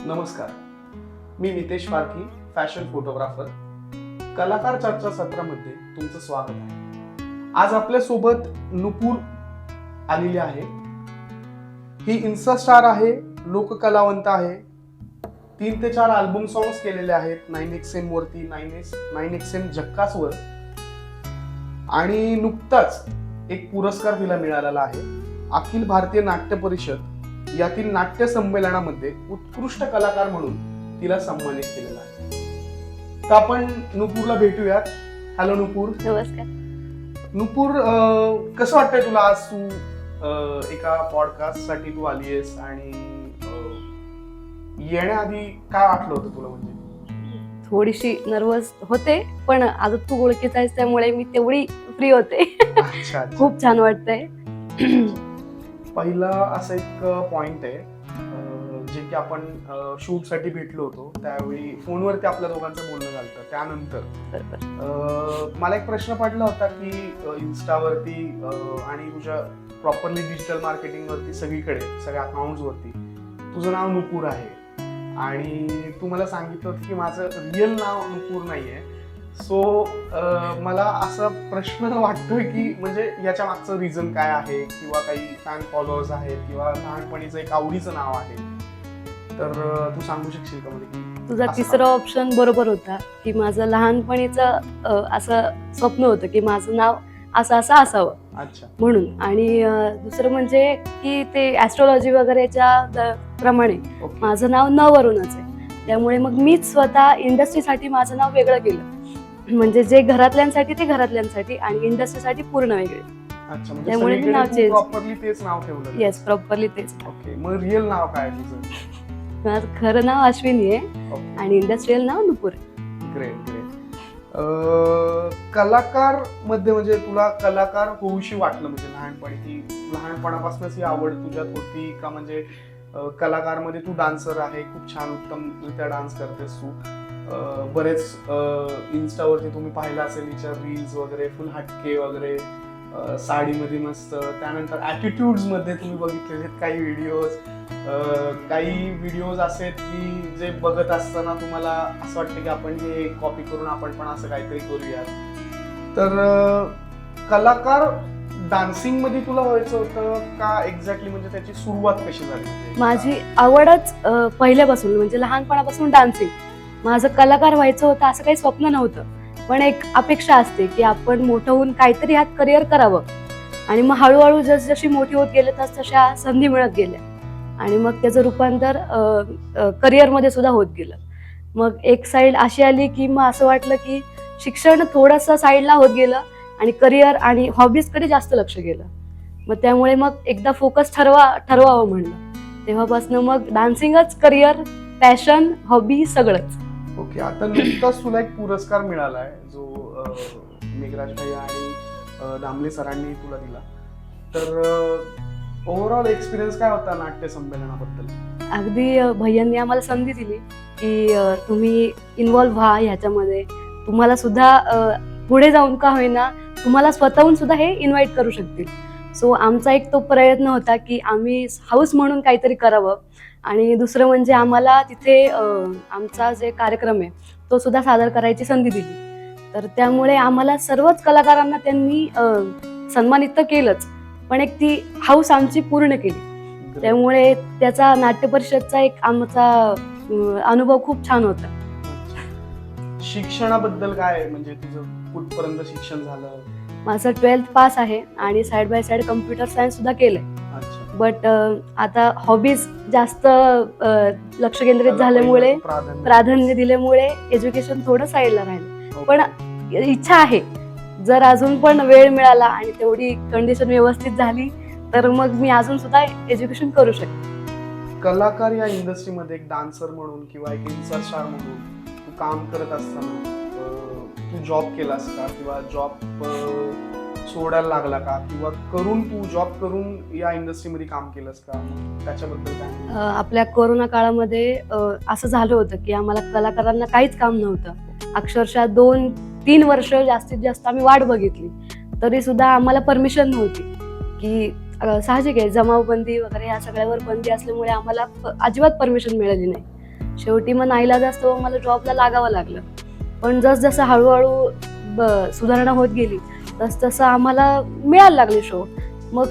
नमस्कार, मी नितेश पारखी, fashion photographer. कलाकार चर्चा सत्रामध्ये तुमचं स्वागत आहे. आज आपल्या सोबत नुपूर आलेली आहे. ही इन्स्टा स्टार आहे, लोककलावंत आहे. 3 ते 4 अल्बम सॉंग्स केलेले आहेत 9XM वरती, 9XM झक्कास वर. आणि नुकताच एक पुरस्कार तिला मिळालेला आहे. अखिल भारतीय नाट्य परिषद यातील नाट्य संमेलनामध्ये उत्कृष्ट कलाकार म्हणून तिला सन्मानित केलेला आहे. तर आपण नुपूरला भेटूयात. हॅलो नुपूर. नमस्कार. नुपूर, कसं वाटतंय तुला आज तू एका पॉडकास्ट साठी तू आली आहेस? आणि येण्याआधी काय वाटलं होतं तुला? म्हणजे थोडीशी नर्वस होते, पण आता तू ओळखीचा आहेस त्यामुळे मी तेवढी फ्री होते. अच्छा. खूप छान वाटतंय. पहिला असं एक पॉइंट आहे, जे की आपण शूट साठी भेटलो होतो त्यावेळी फोनवरती आपल्या दोघांचं बोलणं झालं. त्यानंतर मला एक प्रश्न पडला होता की इन्स्टावरती आणि तुझ्या प्रॉपरली डिजिटल मार्केटिंग वरती सगळीकडे सगळ्या अकाउंट्स वरती तुझं नाव नुपूर आहे, आणि तू मला सांगितलं होतं की माझं रिअल नाव नुपूर नाहीये. सो मला असा प्रश्न वाटतोय की म्हणजे याच्या मागचं रिझन काय आहे, किंवा काही फॅन फॉलोअर्स आहेत, किंवा लहानपणीचं एक आवडीचं नाव आहे. तर तू सांगू शकशील का म्हणजे? तुझा तिसरा ऑप्शन बरोबर होता की माझं लहानपणीचं असं स्वप्न होतं की माझं नाव असं असावं. अच्छा. म्हणून. आणि दुसरं म्हणजे की ते ऍस्ट्रॉलॉजी वगैरेच्या प्रमाणे माझं नाव न वरूनच आहे. त्यामुळे मग मीच स्वतः इंडस्ट्रीसाठी माझं नाव वेगळं केलं. म्हणजे जे घरातल्यांसाठी ते घरातल्यांसाठी आणि इंडस्ट्रीसाठी पूर्ण वेगळे. अच्छा. त्यामुळे मी नाव चेंज. प्रॉपरली तेच नाव ठेवलं? येस, प्रॉपरली तेच. ओके. मग रिअल नाव काय तुझं? माझं खरं नाव अश्विनी आहे आणि इंडस्ट्रियल नाव नुपूर आहे. Great great. कलाकार मध्ये म्हणजे तुला कलाकार होऊशी वाटलं म्हणजे लहानपणी, की लहानपणापासूनच ही आवड तुझ्यात होती का? म्हणजे कलाकार मध्ये तू डान्सर आहे, खूप छान उत्तमरित्या डान्स करतेस तू. बरेच इन्स्टावरती तुम्ही पाहिलं असेल हिच्या रील्स वगैरे, फुल हटके वगैरे, साडीमध्ये मस्त. त्यानंतर ॲटिट्यूड्स मध्ये तुम्ही बघितलेले काही व्हिडिओज. काही व्हिडिओज असे की जे बघत असताना तुम्हाला असं वाटतं की आपण हे कॉपी करून आपण पण असं काहीतरी करूयात. तर कलाकार डान्सिंग मध्ये तुला व्हायचं होतं का एक्झॅक्टली? म्हणजे त्याची सुरुवात कशी झाली? माझी आवडच पहिल्यापासून म्हणजे लहानपणापासून डान्सिंग. माझं कलाकार व्हायचं होतं असं काही स्वप्न नव्हतं, पण एक अपेक्षा असते की आपण मोठं होऊन काहीतरी ह्यात करिअर करावं. आणि मग हळूहळू जसजशी मोठी होत गेले तशा संधी मिळत गेल्या, आणि मग त्याचं रूपांतर करिअरमध्ये सुद्धा होत गेलं. मग एक साईड अशी आली की मग असं वाटलं की शिक्षण थोडंसं साईडला होत गेलं आणि करिअर आणि हॉबीजकडे जास्त लक्ष गेलं. मग त्यामुळे मग एकदा फोकस ठरवावं म्हणलं. तेव्हापासून मग डान्सिंगच करिअर, पॅशन, हॉबी सगळंच. ओके. आता नुकताच तुला एक पुरस्कार मिळालाय जो मेघराज भैया आणि दामले सरांनी तुला दिला. तर ओव्हरऑल एक्सपिरियन्स काय होता नाट्य संमेलनाबद्दल? अगदी भैयांनी आम्हाला संधी दिली की तुम्ही इन्व्हॉल्व्ह व्हा ह्याच्यामध्ये. तुम्हाला सुद्धा पुढे जाऊन का होईना तुम्हाला स्वतःहून सुद्धा हे इन्व्हाइट करू शकतील. सो आमचा एक तो प्रयत्न होता की आम्ही हाऊस म्हणून काहीतरी करावं. आणि दुसरं म्हणजे आम्हाला तिथे आमचा जे कार्यक्रम आहे तो सुद्धा सादर करायची संधी दिली. तर त्यामुळे आम्हाला सर्वच कलाकारांना त्यांनी सन्मानित तर केलंच, पण एक ती हाऊस आमची पूर्ण केली. त्यामुळे त्याचा नाट्य परिषदचा एक आमचा अनुभव खूप छान होता. शिक्षणाबद्दल काय, म्हणजे तुझं कुठपर्यंत शिक्षण झालं? माझं 12th पास आहे आणि side by side computer science सुद्धा केलंय. बट आता हॉबीज जास्त लक्ष केंद्रित झाल्यामुळे, प्राधान्य दिल्यामुळे एज्युकेशन थोडं साईडला राहिलं. पण इच्छा आहे, जर अजून पण वेळ मिळाला आणि तेवढी कंडिशन व्यवस्थित झाली तर मग मी अजून सुद्धा एज्युकेशन करू शकते. कलाकार या इंडस्ट्रीमध्ये एक डान्सर म्हणून किंवा एक इन्स्टा स्टार म्हणून तू काम करत असताना तू जॉब केलास का, किंवा जॉब सोडायला लागला का, किंवा तू जॉब करून या इंडस्ट्रीमध्ये काम केलंस का? त्याच्याबद्दल काय? आपल्या कोरोना काळामध्ये असं झालं होतं की आम्हाला कलाकारांना काहीच काम नव्हतं. अक्षरशः 2-3 वर्ष जास्तीत जास्त आम्ही वाट बघितली, तरी सुद्धा आम्हाला परमिशन नव्हती. की साहजिक आहे, जमावबंदी वगैरे या सगळ्यावर बंदी असल्यामुळे आम्हाला अजिबात परमिशन मिळाली नाही. शेवटी मग नाईलाज असतो मला जॉबला लागावं लागलं. पण जसं हळूहळू सुधारणा होत गेली तसं आम्हाला मिळायला लागले शो. मग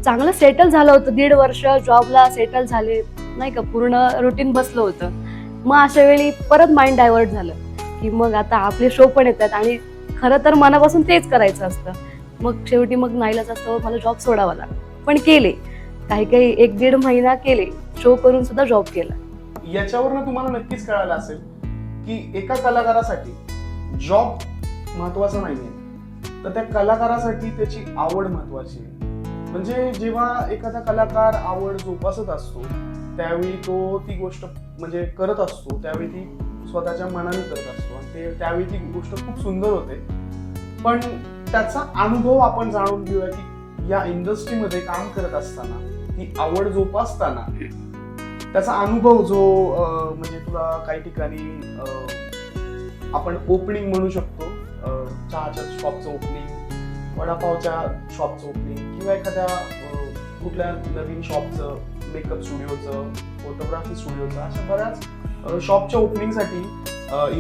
चांगलं सेटल झालं होतं, 1.5 वर्ष जॉबला सेटल झाले नाही का, पूर्ण रुटीन बसलं होतं. मग अशा वेळी परत माइंड डायव्हर्ट झालं की मग आता आपले शो पण येतात आणि खरं तर मनापासून तेच करायचं असतं. मग शेवटी मग नाईलाज असतो मला जॉब सोडावा लागला. पण केले काही 1-1.5 महिना केले, शो करून सुद्धा जॉब केला. याच्यावरनं तुम्हाला नक्कीच कळालं असेल की एका कलाकारासाठी जॉब महत्वाचा नाहीये, तर त्या कलाकारासाठी त्याची आवड महत्वाची आहे. म्हणजे जेव्हा एखादा कलाकार आवड जोपासत असतो त्यावेळी तो ती गोष्ट म्हणजे करत असतो, त्यावेळी ती स्वतःच्या मनाने करत असतो आणि त्यावेळी ती गोष्ट खूप सुंदर होते. पण त्याचा अनुभव आपण जाणून घेऊया की या इंडस्ट्रीमध्ये काम करत असताना, ती आवड जोपासताना त्याचा अनुभव जो म्हणजे तुला काही ठिकाणी आपण ओपनिंग म्हणू शकतो, चहाच्या शॉपचं ओपनिंग, वडापावच्या शॉपचं ओपनिंग किंवा एखाद्या कुठल्या नवीन शॉपचं, मेकअप स्टुडिओचं, फोटोग्राफी स्टुडिओचं, अशा बऱ्याच शॉपच्या ओपनिंगसाठी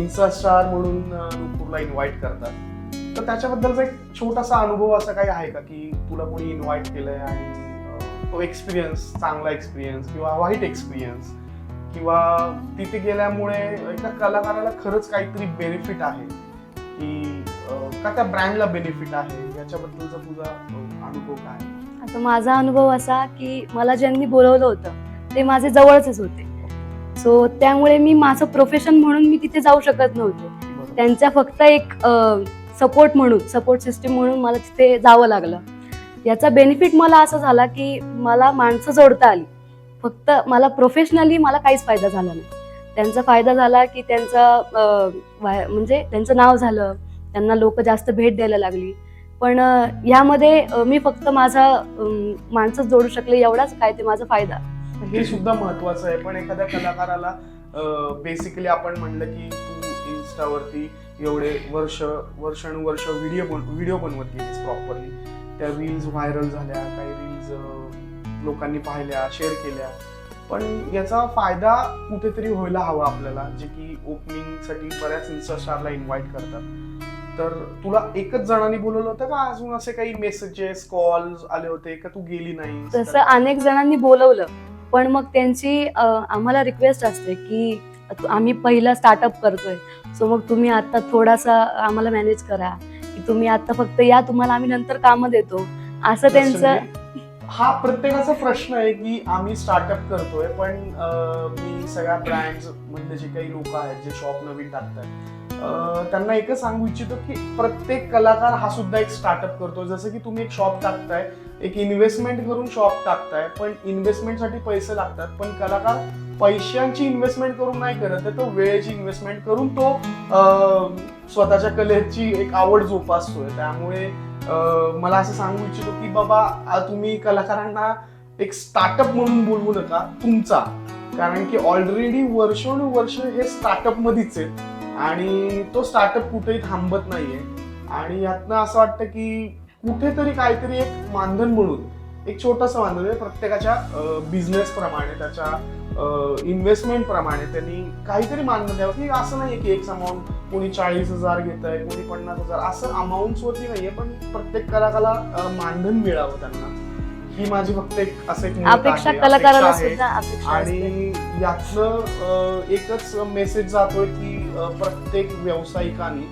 इन्स्टास्टार म्हणून नुपूरला इन्व्हाइट करतात. तर त्याच्याबद्दलचा एक छोटासा अनुभव असा काही आहे का की तुला कोणी इन्व्हाइट केलंय आणि तो एक्सपिरियन्स, चांगला एक्सपिरियन्स किंवा वाईट एक्सपिरियन्स, किंवा तिथे गेल्यामुळे एका कलाकाराला खरंच काहीतरी बेनिफिट आहे की का त्या ब्रँडला बेनिफिट आहे, याच्याबद्दलचा तुझा अनुभव काय? आता माझा अनुभव असा की मला ज्यांनी बोलवलं होतं ते माझे जवळचेच होते. सो त्यामुळे मी माझं प्रोफेशन म्हणून मी तिथे जाऊ शकत नव्हते. त्यांच्या फक्त एक सपोर्ट म्हणून, सपोर्ट सिस्टीम म्हणून मला तिथे जावं लागलं. याचा बेनिफिट मला असा झाला की मला माणसं जोडता आली. फक्त मला प्रोफेशनली मला काहीच फायदा झाला नाही. त्यांचा फायदा झाला की म्हणजे त्यांचं नाव झालं, त्यांना लोक जास्त भेट द्यायला लागली. पण यामध्ये मी फक्त माझा माणसं जोडू शकले एवढाच काय ते माझा फायदा. हे सुद्धा महत्वाचं आहे. पण एखाद्या कलाकाराला बेसिकली आपण म्हणलं की तू इन्स्टावरती एवढे वर्षानुवर्ष व्हिडिओ बनवत गेलीस प्रॉपरली, त्या रील्स व्हायरल झाल्या, काही रील्स लोकांनी पाहिल्या, शेअर केल्या, पण याचा फायदा कुठेतरी व्हायला हवा आपल्याला, जे की ओपनिंगसाठी बऱ्याच इन्स्टास्टारला इन्व्हाइट करतात. तर तुला एकच जणांनी बोलवलं होतं का अजून असे काही मेसेजेस, कॉल्स आले होते का तू गेली नाही? तसं अनेक जणांनी बोलवलं, पण मग त्यांची आम्हाला रिक्वेस्ट असते की आम्ही पहिला स्टार्टअप करतोय, सो मग तुम्ही आता थोडासा आम्हाला मॅनेज करा, की तुम्ही आता फक्त या, तुम्हाला आम्ही नंतर कामं देतो, असं त्यांचं. हा प्रत्येकाचा प्रश्न आहे की आम्ही स्टार्टअप करतोय, पण मी सगळ्या ब्रँड्स मधले जे काही लोक आहेत जे शॉप नवीन टाकतात त्यांना एकच सांगू इच्छितो की प्रत्येक कलाकार हा सुद्धा एक स्टार्टअप करतो. जसं की तुम्ही एक शॉप टाकताय, एक इन्व्हेस्टमेंट करून शॉप टाकताय, पण इन्व्हेस्टमेंटसाठी पैसे लागतात, पण कलाकार पैशांची इन्व्हेस्टमेंट करून नाही करत आहे, तो वेळेची इन्व्हेस्टमेंट करून तो स्वतःच्या कलेची एक आवड जोपासतोय. त्यामुळे मला असं सांगू इच्छितो की बाबा तुम्ही कलाकारांना एक स्टार्टअप म्हणून बोलवू नका तुमचा, कारण की ऑलरेडी वर्षानुवर्ष हे स्टार्टअप मध्येच आहे आणि तो स्टार्टअप कुठेही थांबत नाहीये. आणि यातनं असं वाटतं की कुठेतरी काहीतरी एक मानधन म्हणून, एक छोटंसं मानधन आहे प्रत्येकाच्या बिझनेस प्रमाणे, त्याच्या इन्व्हेस्टमेंट प्रमाणे त्यांनी काहीतरी मानधन द्यावं. की असं नाहीये की एक अमाऊंट कोणी 40,000 घेत आहे, कोणी 50,000, असं अमाऊंट वरती नाहीये, पण प्रत्येक कलाकाराला मानधन मिळावं त्यांना, ही माझी फक्त एक असं एक अपेक्षा कलाकाराला सुद्धा अपेक्षा. आणि यातनं एकच मेसेज जातोय की प्रत्येक व्यावसायिकांनी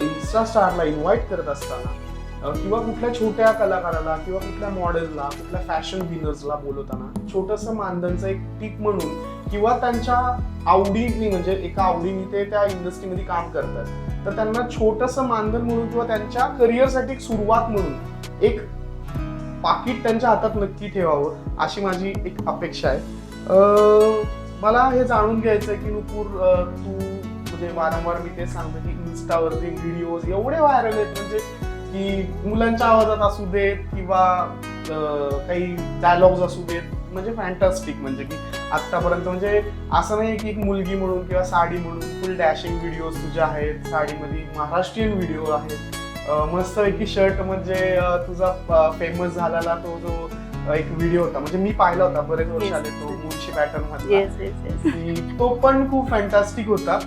इन्स्टास्टारला इन्व्हाइट करत असताना किंवा कुठल्या छोट्या कलाकाराला किंवा कुठल्या मॉडेलला, कुठल्या फॅशन विनर्सला बोलवताना छोटंसं मानधनचं एक टिप म्हणून किंवा त्यांच्या आवडीने, म्हणजे एका आवडीने ते त्या इंडस्ट्रीमध्ये काम करतात, तर त्यांना छोटंसं मानधन म्हणून किंवा त्यांच्या करिअरसाठी एक सुरुवात म्हणून एक पाकिट त्यांच्या हातात नक्की ठेवावं, अशी माझी एक अपेक्षा आहे. मला हे जाणून घ्यायचं आहे की नुपूर, तू म्हणजे वारंवार मी ते सांगतो की इन्स्टावरती व्हिडिओज एवढे व्हायरल आहेत, म्हणजे की मुलांच्या आवाजात असू देत किंवा काही डायलॉग्स असू देत, म्हणजे फॅन्टास्टिक. म्हणजे की आतापर्यंत म्हणजे असं नाही की एक मुलगी म्हणून किंवा साडी म्हणून फुल डॅशिंग व्हिडिओज तुझ्या आहेत, साडीमध्ये महाराष्ट्रीयन व्हिडिओ आहेत, मस्तपैकी शर्ट म्हणजे तुझा फेमस झालेला तो जो एक व्हिडिओ होता, म्हणजे मी पाहिला होता बरेच वर्ष Yes, आले, तो yes. मुळशी पॅटर्न मध्ये येस येस येस. तो पण खूप फॅन्टास्टिक होता.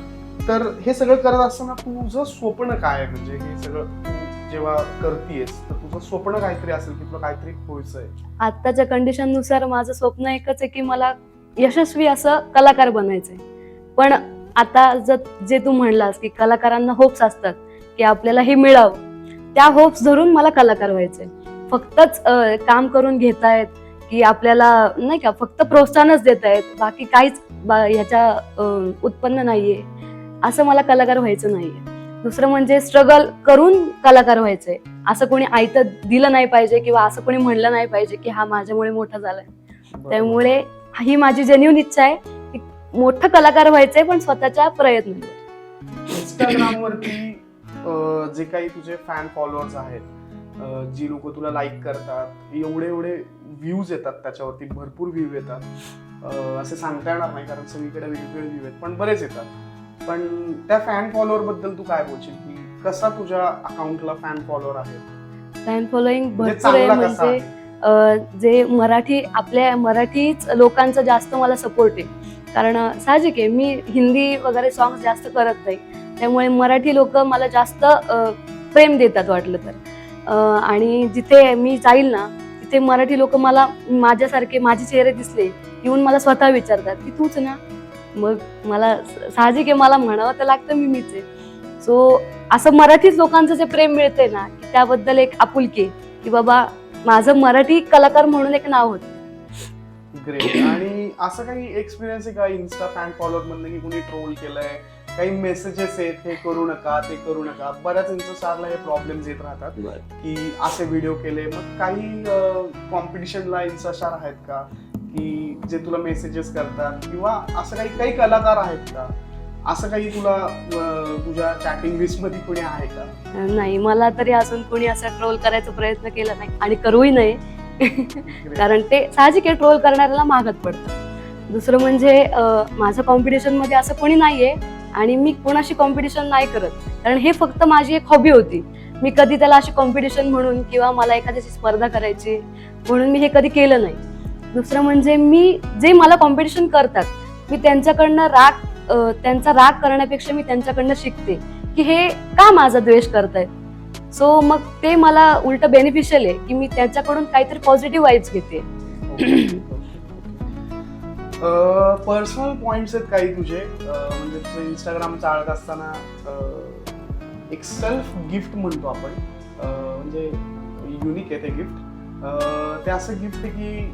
तर हे सगळं करत असताना तुझं स्वप्न काय आहे, म्हणजे हे सगळं तू जेव्हा करतेस तर तुझं स्वप्न काहीतरी असेल की तुला काहीतरी व्हायचंय? आत्ताच्या कंडिशननुसार माझं स्वप्न एकच आहे की मला यशस्वी असं कलाकार बनायचंय. पण आता जे तू म्हणलास की कलाकारांना होप्स असतात की आपल्याला हे मिळावं, त्या होप्स धरून मला कलाकार व्हायचंय. फक्तच काम करून घेतायत की आपल्याला नाही का, फक्त प्रोत्साहनच देत आहेत, बाकी काहीच ह्याच्या उत्पन्न नाहीये, असं मला कलाकार व्हायचं नाहीये. दुसरं म्हणजे स्ट्रगल करून कलाकार व्हायचंय. असं कोणी आयतं दिलं नाही पाहिजे किंवा असं कोणी म्हणलं नाही पाहिजे की हा माझ्यामुळे मोठा झालाय. त्यामुळे ही माझी जेन्युइन इच्छा आहे की मोठं कलाकार व्हायचंय, पण स्वतःच्या प्रयत्नांवर. इंस्टाग्रामवरती जे काही तुझे फॅन फॉलोअर्स आहेत, जी लोक तुला लाईक करतात, एवढे व्ह्यूज येतात, त्याच्यावरती भरपूर व्ह्यू येतात. असे सांगता येणार नाही कारण सगळीकडे वेगवेगळे व्ह्यू आहेत, पण बरेच येतात. पण त्या फॅन फॉलोअर बद्दल तू काय बोलशील की कसा तुझ्या अकाउंटला फॅन फॉलोअर आहे? फॅन फॉलोईंग म्हणजे भरपूर आहे. चांगला कसा म्हणजे जे आपल्या मराठीच लोकांचा जास्त मला सपोर्ट आहे. कारण साहजिक आहे, मी हिंदी वगैरे सॉंग जास्त करत नाही, त्यामुळे मराठी लोक मला जास्त प्रेम देतात वाटलं तर. आणि जिथे मी जाईल ना तिथे मराठी लोक मला माझ्यासारखे, माझे चेहरे दिसले येऊन मला स्वतः विचारतात की तूच ना. मग मला साहजिक आहे, मला म्हणावं तर लागतं मी मीच आहे. सो असं मराठीच लोकांचं जे प्रेम मिळतंय ना, की त्याबद्दल एक आपुलकी की बाबा माझं मराठी कलाकार म्हणून एक नाव होतं. ग्रेट. आणि असं काही एक्सपिरियन्स आहे का इन्स्टा फॅन फॉलोअर मधनं की कोणी ट्रोल केलंय, काही मेसेजेस आहेत हे करू नका ते करू नका? बऱ्याच इन्स्टास्टारला हे प्रॉब्लेम्स येत राहतात की असे व्हिडिओ केले. मग काही कॉम्पिटिशनला इन्स्टास्टार आहेत का की जे तुला मेसेजेस करतात, किंवा असं काही कलाकार आहेत का, असं काही तुला तुझ्या चॅटिंग लिस्ट मध्ये कोणी आहे का? नाही, मला तरी अजून कोणी असं ट्रोल करायचा प्रयत्न केला नाही आणि करूही नाही. कारण ते साहजिक आहे, ट्रोल करणाऱ्याला महागात पडतं. दुसरं म्हणजे माझं कॉम्पिटिशन मध्ये असं कोणी नाहीये आणि मी कोणाशी कॉम्पिटिशन नाही करत, कारण हे फक्त माझी एक हॉबी होती. मी कधी त्याला अशी कॉम्पिटिशन म्हणून किंवा मला एखाद्याची स्पर्धा करायची म्हणून मी हे कधी केलं नाही. दुसरं म्हणजे जे मला कॉम्पिटिशन करतात मी त्यांचा राग करण्यापेक्षा मी त्यांच्याकडनं शिकते की हे का माझा द्वेष करतायत. सो मग ते मला उलट बेनिफिशियल आहे की मी त्याच्याकडून काहीतरी पॉझिटिव्ह वाईब्स घेते. पर्सनल पॉइंट्स आहेत काही तुझे, म्हणजे तुझं इंस्टाग्राम चालत असताना एक सेल्फ गिफ्ट म्हणतो आपण, म्हणजे युनिक आहे ते गिफ्ट. ते असं गिफ्ट आहे की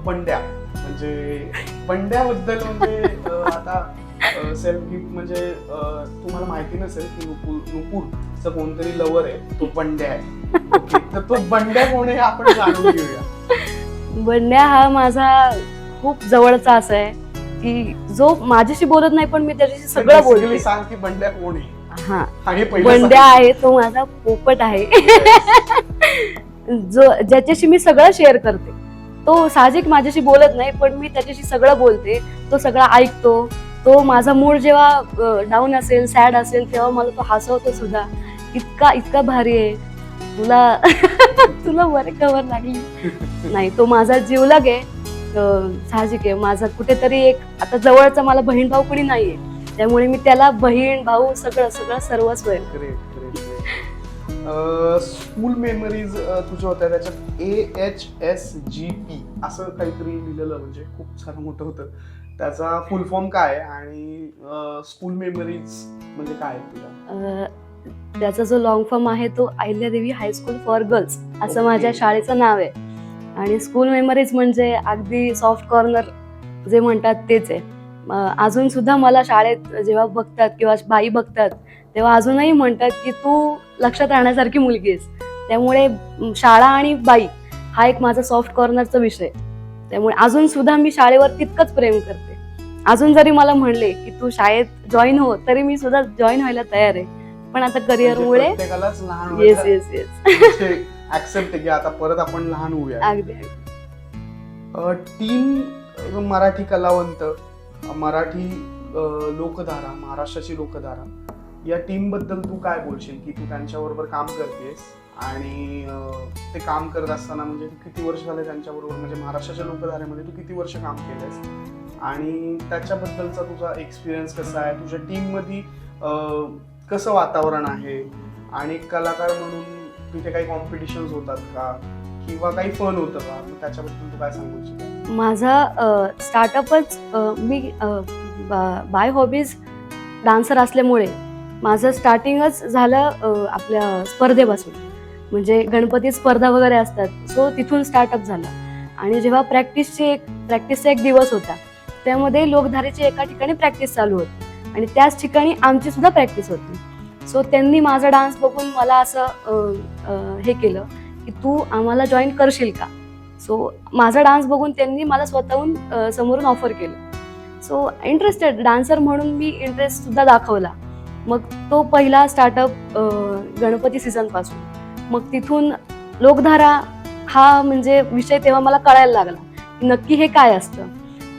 बंड्या, म्हणजे बंड्याबद्दल म्हणजे आता सेल्फ गिफ्ट म्हणजे तुम्हाला माहिती नसेल की नुपूरचं कोणतरी लवर आहे, तो बंड्या आहे. तर तो बंड्या कोण आहे आपण जाणून घेऊया. बंड्या हा माझा खूप जवळचा असा आहे की जो माझ्याशी बोलत नाही पण मी त्याच्याशी सगळं बोलते. सांग की बंड्या कोण आहे? हा, आणि बंड्या आहे तो माझा पोपट आहे. ज्याच्याशी मी सगळं शेअर करते. तो साहजिक माझ्याशी बोलत नाही पण मी त्याच्याशी सगळं बोलते, तो सगळं ऐकतो. तो माझा मूड जेव्हा डाऊन असेल, सॅड असेल, तेव्हा मला तो हसवतो सुद्धा. इतका भारी आहे. तुला बरे खबर लागली नाही. तो माझा जीवलग आहे. साहजिक आहे, माझा कुठेतरी एक आता जवळचा मला बहीण भाऊ कोणी नाहीये, त्यामुळे मी त्याला बहीण भाऊ सगळं सर्वस्व आहे. स्कूल मेमरीज तुझ्या होत्या, त्याच्यात AHSGP असं काहीतरी लिहिलेलं, म्हणजे खूप सारं मोठं होतं. त्याचा फुल फॉर्म काय आहे आणि स्कूल मेमरीज म्हणजे काय तुझ्या? त्याचा जो लॉंग फॉर्म आहे तो अहिल्यादेवी हायस्कूल फॉर गर्ल्स असं माझ्या शाळेचं नाव आहे. आणि स्कूल मेमरीज म्हणजे अगदी सॉफ्ट कॉर्नर जे म्हणतात तेच आहे. अजून सुद्धा मला शाळेत जेव्हा बघतात किंवा बाई बघतात तेव्हा अजूनही म्हणतात की तू लक्षात राहण्यासारखी मुलगी आहेस. त्यामुळे शाळा आणि बाई हा एक माझा सॉफ्ट कॉर्नरचा विषय. त्यामुळे अजून सुद्धा मी शाळेवर तितकंच प्रेम करते. अजून जरी मला म्हणले की तू शाळेत जॉईन हो तरी मी सुद्धा जॉईन व्हायला तयार आहे. पण आता करिअरमुळे येस येस येस ऍक्सेप्ट आहे की आता परत आपण लहान होऊया. अगदी. टीम मराठी कलावंत, मराठी लोकधारा, महाराष्ट्राची लोकधारा, या टीम बद्दल तू काय बोलशील की तू त्यांच्याबरोबर काम करतेस आणि ते काम करत असताना म्हणजे तू किती वर्ष झाले त्यांच्याबरोबर, म्हणजे महाराष्ट्राच्या लोकधारेमध्ये तू किती वर्ष काम केलंयस आणि त्याच्याबद्दलचा तुझा एक्सपिरियन्स कसा आहे, तुझ्या टीममध्ये कसं वातावरण आहे आणि एक कलाकार म्हणून तिथे काही कॉम्पिटिशन्स होतात का किंवा काही फन होतं का, मग त्याच्याबद्दल तू काय सांगू इच्छिते? माझा स्टार्टअपच मी बाय हॉबीज डान्सर असल्यामुळे माझं स्टार्टिंगच झालं आपल्या स्पर्धेपासून, म्हणजे गणपती स्पर्धा वगैरे असतात, सो तिथून स्टार्टअप झालं. आणि जेव्हा प्रॅक्टिसचा एक दिवस होता, त्यामध्ये लोकधारेची एका ठिकाणी प्रॅक्टिस चालू होती आणि त्याच ठिकाणी आमची सुद्धा प्रॅक्टिस होती. सो त्यांनी माझा डान्स बघून मला असं हे केलं की तू आम्हाला जॉईन करशील का. सो माझा डान्स बघून त्यांनी मला स्वतःहून समोरून ऑफर केलं. सो इंटरेस्टेड डान्सर म्हणून मी इंटरेस्ट सुद्धा दाखवला. मग तो पहिला स्टार्टअप गणपती सीझनपासून, मग तिथून लोकधारा हा म्हणजे विषय तेव्हा मला कळायला लागला की नक्की हे काय असतं.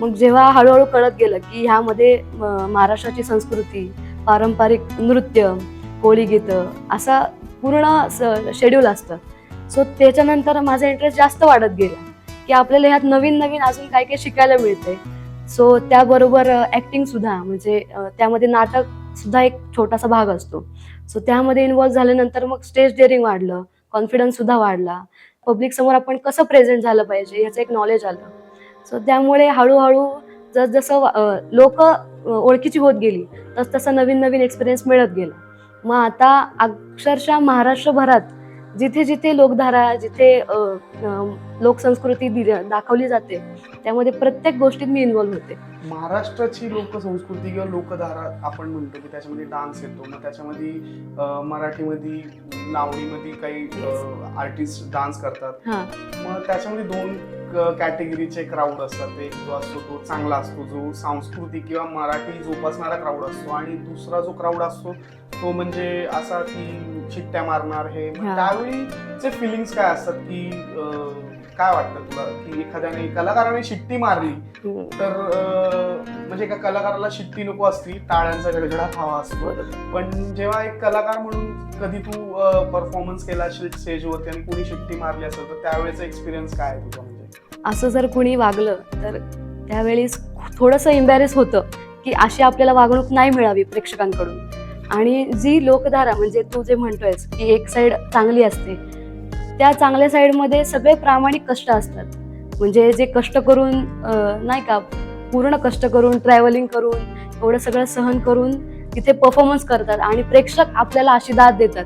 मग जेव्हा हळूहळू कळत गेलं की ह्यामध्ये महाराष्ट्राची संस्कृती, पारंपरिक नृत्य, कोळी गीतं असा पूर्ण शेड्यूल असतं. सो त्याच्यानंतर माझा इंटरेस्ट जास्त वाढत गेला की आपल्याला ह्यात नवीन नवीन अजून काय काय शिकायला मिळते. सो त्याबरोबर ॲक्टिंग सुद्धा, म्हणजे त्यामध्ये नाटक सुद्धा एक छोटासा भाग असतो. सो त्यामध्ये इन्व्हॉल्व्ह झाल्यानंतर मग स्टेज डेअरिंग वाढलं, कॉन्फिडन्स सुद्धा वाढला, पब्लिक समोर आपण कसं प्रेझेंट झालं पाहिजे याचं एक नॉलेज आलं. सो त्यामुळे हळूहळू जसजसं लोक ओळखीची होत गेली तसतसं नवीन नवीन एक्सपिरियन्स मिळत गेला. मग आता अक्षरशः महाराष्ट्रभरात जिथे जिथे लोकधारा, जिथे लोकसंस्कृती दाखवली जाते, त्यामध्ये प्रत्येक गोष्टीत मी इन्व्हॉल्व्ह होते. महाराष्ट्राची लोकसंस्कृती किंवा लोकधारा आपण म्हणतो की त्याच्यामध्ये डान्स येतो, मग त्याच्यामध्ये मराठीमध्ये लावणीमध्ये काही आर्टिस्ट डान्स करतात. मग त्याच्यामध्ये दोन कॅटेगरीचे क्राऊड असतात. एक जो असतो तो चांगला असतो, जो सांस्कृतिक किंवा मराठी जोपासणारा क्राऊड असतो, आणि दुसरा जो क्राऊड असतो तो म्हणजे असा की शिट्ट्या मारणार. हे त्यावेळीचे फिलिंग्स काय असतात की काय वाटतं तुला की एखाद्याने कलाकाराने शिट्टी मारली तर म्हणजे एका कलाकाराला शिट्टी नको असती, टाळ्यांचा गडगडाट हवा असतो. पण जेव्हा एक कलाकार म्हणून कधी तू परफॉर्मन्स केला असेल स्टेजवरती आणि कोणी शिट्टी मारली असेल तर त्यावेळेचा एक्सपिरियन्स काय आहे तुझा? म्हणजे असं जर कोणी वागलं तर त्यावेळेस थोडंसं एम्बॅरेस होतं की अशी आपल्याला वागणूक नाही मिळावी प्रेक्षकांकडून. आणि जी लोकधारा, म्हणजे तू जे म्हणतोयस की एक साईड चांगली असते, त्या चांगल्या साईडमध्ये सगळे प्रामाणिक कष्ट असतात. म्हणजे जे कष्ट करून नाही का, पूर्ण कष्ट करून, ट्रॅव्हलिंग करून, एवढं सगळं सहन करून तिथे परफॉर्मन्स करतात आणि प्रेक्षक आपल्याला अशी दाद देतात,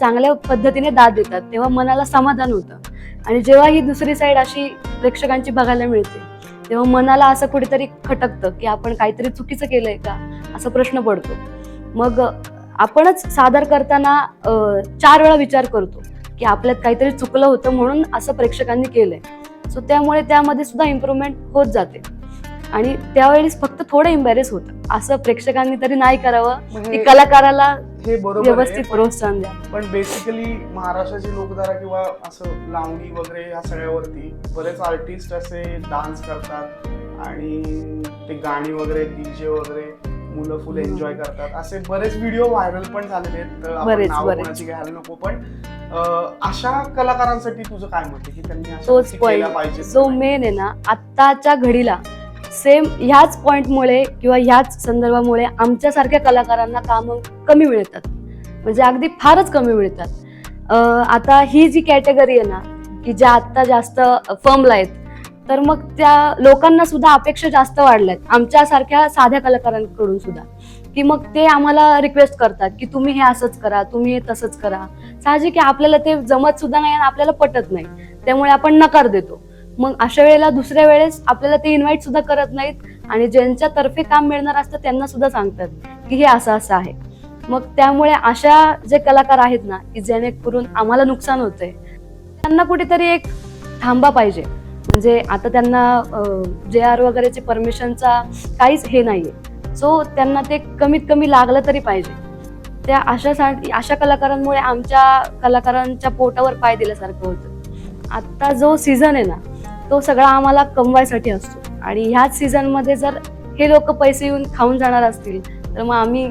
चांगल्या पद्धतीने दाद देतात, तेव्हा मनाला समाधान होतं. आणि जेव्हा ही दुसरी साईड अशी प्रेक्षकांची बघायला मिळते, तेव्हा मनाला असं कुठेतरी खटकतं की आपण काहीतरी चुकीचं केलंय का, असा प्रश्न पडतो. मग आपणच सादर करताना 4 वेळा विचार करतो की आपल्यात काहीतरी चुकलं होतं म्हणून असं प्रेक्षकांनी केलंय. सो त्यामुळे त्यामध्ये सुद्धा इम्प्रूव्हमेंट होत जाते. आणि त्यावेळेस फक्त थोडं एम्बॅरेस होतं, असं प्रेक्षकांनी तरी नाही करावं की कलाकाराला हे बरोबर व्यवस्थित प्रोत्साहन द्या. पण बेसिकली महाराष्ट्राची लोकधारा किंवा असं लावणी वगैरे ह्या सगळ्यावरती बरेच आर्टिस्ट असे डान्स करतात आणि ते गाणी वगैरे, डीजे वगैरे मुलं फुल एन्जॉय करतात. असे बरेच व्हिडिओ व्हायरल पण झालेले आहेत. आपण नाव कोणाची घ्यायला नको, पण अशा कलाकारांसाठी तुझं काय मत आहे की त्यांनी तोच पॉइंट जो मेन आहे ना, आत्ताच्या घडीला सेम ह्याच पॉइंटमुळे किंवा ह्याच संदर्भामुळे आमच्यासारख्या कलाकारांना कामं कमी मिळतात, म्हणजे अगदी फारच कमी मिळतात. आता ही जी कॅटेगरी आहे ना की ज्या आत्ता जास्त फर्मला आहेत, तर मग त्या लोकांना सुद्धा अपेक्षा जास्त वाढल्यात आमच्यासारख्या साध्या कलाकारांकडून सुद्धा, की मग ते आम्हाला रिक्वेस्ट करतात की तुम्ही हे असंच करा, तुम्ही हे तसंच करा. साहजिक आहे, आपल्याला ते जमत सुद्धा नाही आणि आपल्याला पटत नाही, त्यामुळे आपण नकार देतो. मग अशा वेळेला दुसऱ्या वेळेस आपल्याला ते इन्व्हाइट सुद्धा करत नाहीत आणि ज्यांच्यातर्फे काम मिळणार असतं त्यांना सुद्धा सांगतात की हे असं असं आहे. मग त्यामुळे अशा जे कलाकार आहेत ना की जेणेकरून आम्हाला नुकसान होतंय, त्यांना कुठेतरी एक थांबा पाहिजे. म्हणजे आता त्यांना JR वगैरेचे परमिशनचा काहीच हे नाहीये. सो त्यांना ते कमीत कमी लागलं तरी पाहिजे. त्या अशा कलाकारांमुळे आमच्या कलाकारांच्या पोटावर पाय दिल्यासारखं होतं. आता जो सीझन आहे ना तो सगळा आम्हाला कमवायसाठी असतो आणि ह्याच सीझनमध्ये जर हे लोक पैसे येऊन खाऊन जाणार असतील तर मग आम्ही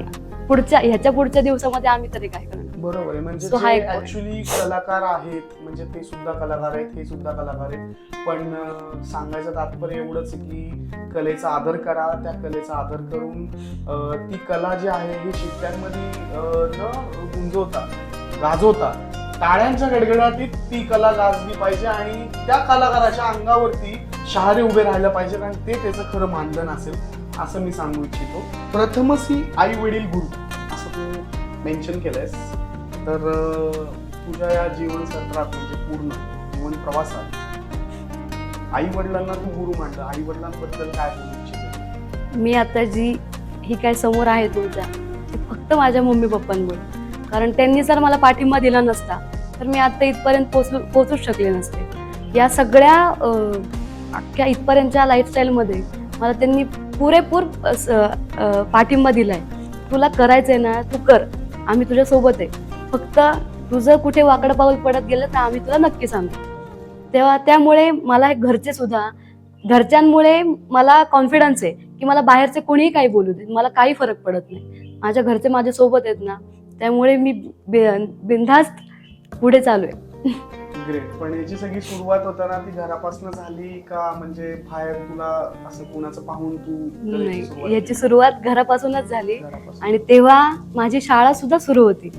पुढच्या दिवसामध्ये आम्ही तरी काय करणार. बरोबर आहे. म्हणजे So हा एक point. ऍक्च्युली कलाकार आहेत, म्हणजे ते सुद्धा कलाकार आहेत, हे सुद्धा कलाकार आहेत, पण सांगायचं तात्पर्य एवढंच आहे की कलेचा आदर करा. त्या कलेचा आदर करून ती कला जी आहे ही शिट्ट्यांमध्ये न गुंजवता, गाजवता, टाळ्यांच्या गडगडाटीत ती कला गाजली पाहिजे आणि त्या कलाकाराच्या अंगावरती शहारे उभे राहायला पाहिजे आणि ते त्याचं खरं मानधन असेल, असं मी सांगू इच्छितो. प्रथमच ही आई वडील गुरु असं तू मेन्शन केलंयस, तर तुझ्या या जीवन सत्रात म्हणजे पूर्ण जीवन प्रवासात आई वडिलांना तू गुरु मांडलं, आई वडिलांबद्दल काय बोलू इच्छितो? मी आता जी ही काय समोर आहे तुमच्या, ती फक्त माझ्या मम्मी पप्पांमुळे. कारण त्यांनी जर मला पाठिंबा दिला नसता तर मी आता इथपर्यंत पोहोचूच शकले नसते. या सगळ्या अख्ख्या इथपर्यंतच्या लाईफस्टाईलमध्ये मला त्यांनी पुरेपूर पाठिंबा दिलाय. तुला करायचंय ना, तू कर, आम्ही तुझ्या सोबत आहे. फक्त तुझं कुठे वाकडं पाऊल पडत गेलं तर आम्ही तुला नक्की सांगू. त्यामुळे मला घरचे सुद्धा, घरच्यांमुळे मला कॉन्फिडन्स आहे की मला बाहेरचे कोणीही काही बोलू दे, मला काही फरक पडत नाही. माझ्या घरचे माझ्या सोबत आहेत ना, त्यामुळे मी बिनधास्त पुढे चालू आहे. ग्रेट. पण याची सगळी सुरुवात होताना ती घरापासून झाली का म्हणजे बाहेर तुला असं कोणाचं पाहून तू नाही, याची सुरुवात घरापासूनच झाली. घरापासून? आणि तेव्हा माझी शाळा सुद्धा सुरू होती.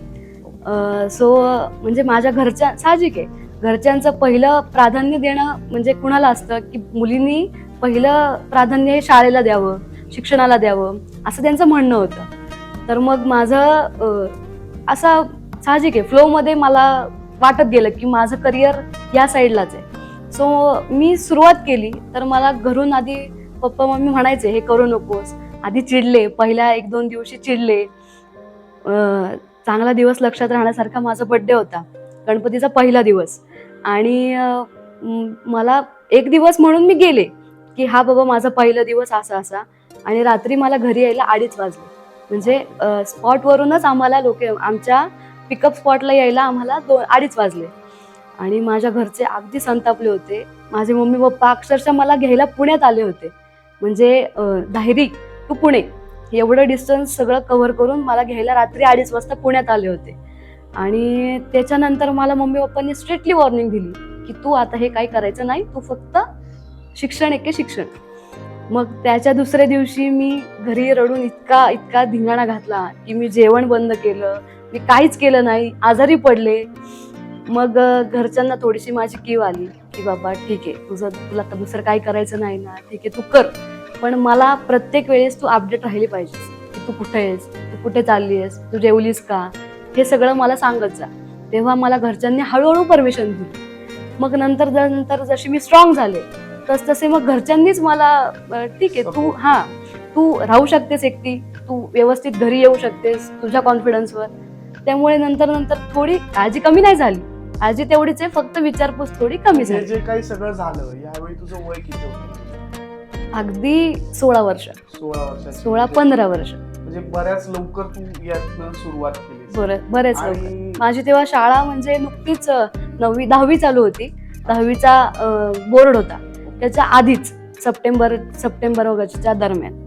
सो म्हणजे माझ्या घरच्या, साहजिक आहे, घरच्यांचं पहिलं प्राधान्य देणं म्हणजे कुणाला असतं की मुलींनी पहिलं प्राधान्य हे शाळेला द्यावं, शिक्षणाला द्यावं, असं त्यांचं म्हणणं होतं. तर मग माझं असं साहजिक आहे, फ्लोमध्ये मला वाटत गेलं की माझं करिअर या साईडलाच आहे. सो मी सुरुवात केली तर मला घरून आधी पप्पा मम्मी म्हणायचे हे करू नकोस. आधी चिडले, पहिल्या 1-2 दिवशी चिडले. चांगला दिवस लक्षात राहण्यासारखा माझा बर्थडे होता, गणपतीचा पहिला दिवस. आणि मला एक दिवस म्हणून मी गेले की हा बाबा माझा पहिला दिवस असा असा. आणि रात्री मला घरी यायला 2:30 वाजले. म्हणजे स्पॉटवरूनच आम्हाला आमच्या पिकअप स्पॉटला यायला आम्हाला 2:30 वाजले. आणि माझ्या घरचे अगदी संतापले होते. माझे मम्मी पप्पा अक्षरशः मला घ्यायला पुण्यात आले होते. म्हणजे धायरी टू पुणे एवढं डिस्टन्स सगळं कव्हर करून मला घ्यायला रात्री 2:30 वाजता पुण्यात आले होते. आणि त्याच्यानंतर मला मम्मी पप्पांनी स्ट्रिक्टली वॉर्निंग दिली की तू आता हे काही करायचं नाही, तू फक्त शिक्षण एके शिक्षण. मग त्याच्या दुसऱ्या दिवशी मी घरी रडून इतका धिंगाणा घातला की मी जेवण बंद केलं, मी काहीच केलं नाही, आजारी पडले. मग घरच्यांना थोडीशी माझी कीव आली की बाबा ठीक आहे, तुला दुसरं काही करायचं नाही ना, ठीक आहे तू कर, पण मला प्रत्येक वेळेस तू अपडेट राहिली पाहिजेस की तू कुठे आहेस, तू कुठे चालली आहेस, तू जेवलीस का, हे सगळं मला सांगत जा. तेव्हा मला घरच्यांनी हळूहळू परमिशन दिली. मग नंतर जशी मी स्ट्रॉंग झाले तसे मग घरच्यांनीच मला ठीक आहे तू राहू शकतेस एकटी, तू व्यवस्थित घरी येऊ शकतेस तुझ्या कॉन्फिडन्सवर. त्यामुळे नंतर थोडी काळजी कमी नाही झाली, काळजी तेवढीच आहे, फक्त विचारपूस थोडी कमी झाली. जे काही सगळं झालं यावेळी तुझं वय किती होतं? अगदी 16 वर्ष. 16 वर्ष, 16-15 वर्ष. म्हणजे बऱ्याच लवकर तू यातनं सुरुवात केली. बरेच लवकर. माझी तेव्हा शाळा म्हणजे नुकतीच 10वी चालू होती. 10वीचा बोर्ड होता, त्याच्या आधीच सप्टेंबर ऑगस्टच्या दरम्यान.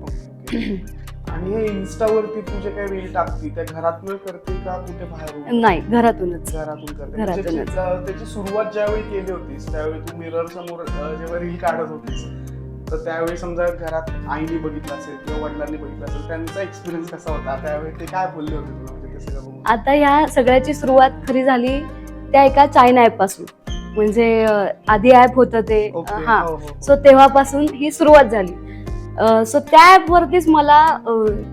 आणि हे इन्स्टावरती तुझे काही रील टाकते त्या घरातून करते का कुठे बाहेर? नाही, घरातूनच करते. घरातूनच. त्याची सुरुवात ज्यावेळी केली होतीस त्यावेळी तू मिरर समोर जेव्हा रील काढत होतीस तर त्यावेळी समजा घरात आईने बघितलं असेल किंवा वडिलांनी बघितलं असेल, त्यांचा एक्सपिरियन्स कसा होता त्यावेळी, ते काय बोलले होते तुला? म्हणजे ते सगळं आता ह्या सगळ्याची सुरुवात खरी झाली त्या एका चायना ऍप पासून. म्हणजे आधी ऍप होतं ते, सो तेव्हापासून ही सुरुवात झाली. सो त्या ऍप वरतीच मला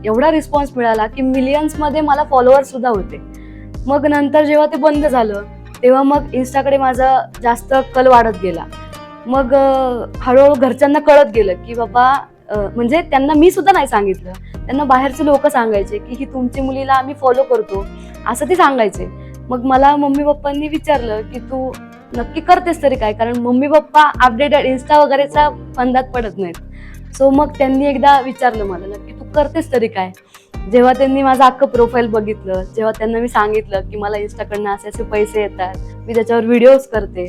एवढा रिस्पॉन्स मिळाला की मिलियन्स मध्ये मला फॉलोअर्स सुद्धा होते. मग नंतर जेव्हा ते बंद झालं तेव्हा मग इन्स्टाकडे माझा जास्त कल वाढत गेला. मग हळूहळू घरच्यांना कळत गेलं की बाबा, म्हणजे त्यांना मी सुद्धा नाही सांगितलं, त्यांना बाहेरचे लोक सांगायचे की ही तुमची मुलीला आम्ही फॉलो करतो असं ते सांगायचे. मग मला मम्मी पप्पांनी विचारलं की तू नक्की करतेस तरी काय, कारण मम्मी पप्पा अपडेटेड इन्स्टा वगैरेचा फंदात पडत नाहीत. सो मग त्यांनी एकदा विचारलं मला नक्की तू करतेस तरी काय. जेव्हा त्यांनी माझं अख्खं प्रोफाईल बघितलं, जेव्हा त्यांना मी सांगितलं की मला इन्स्टाकडनं असे पैसे येतात, मी त्याच्यावर व्हिडिओज करते,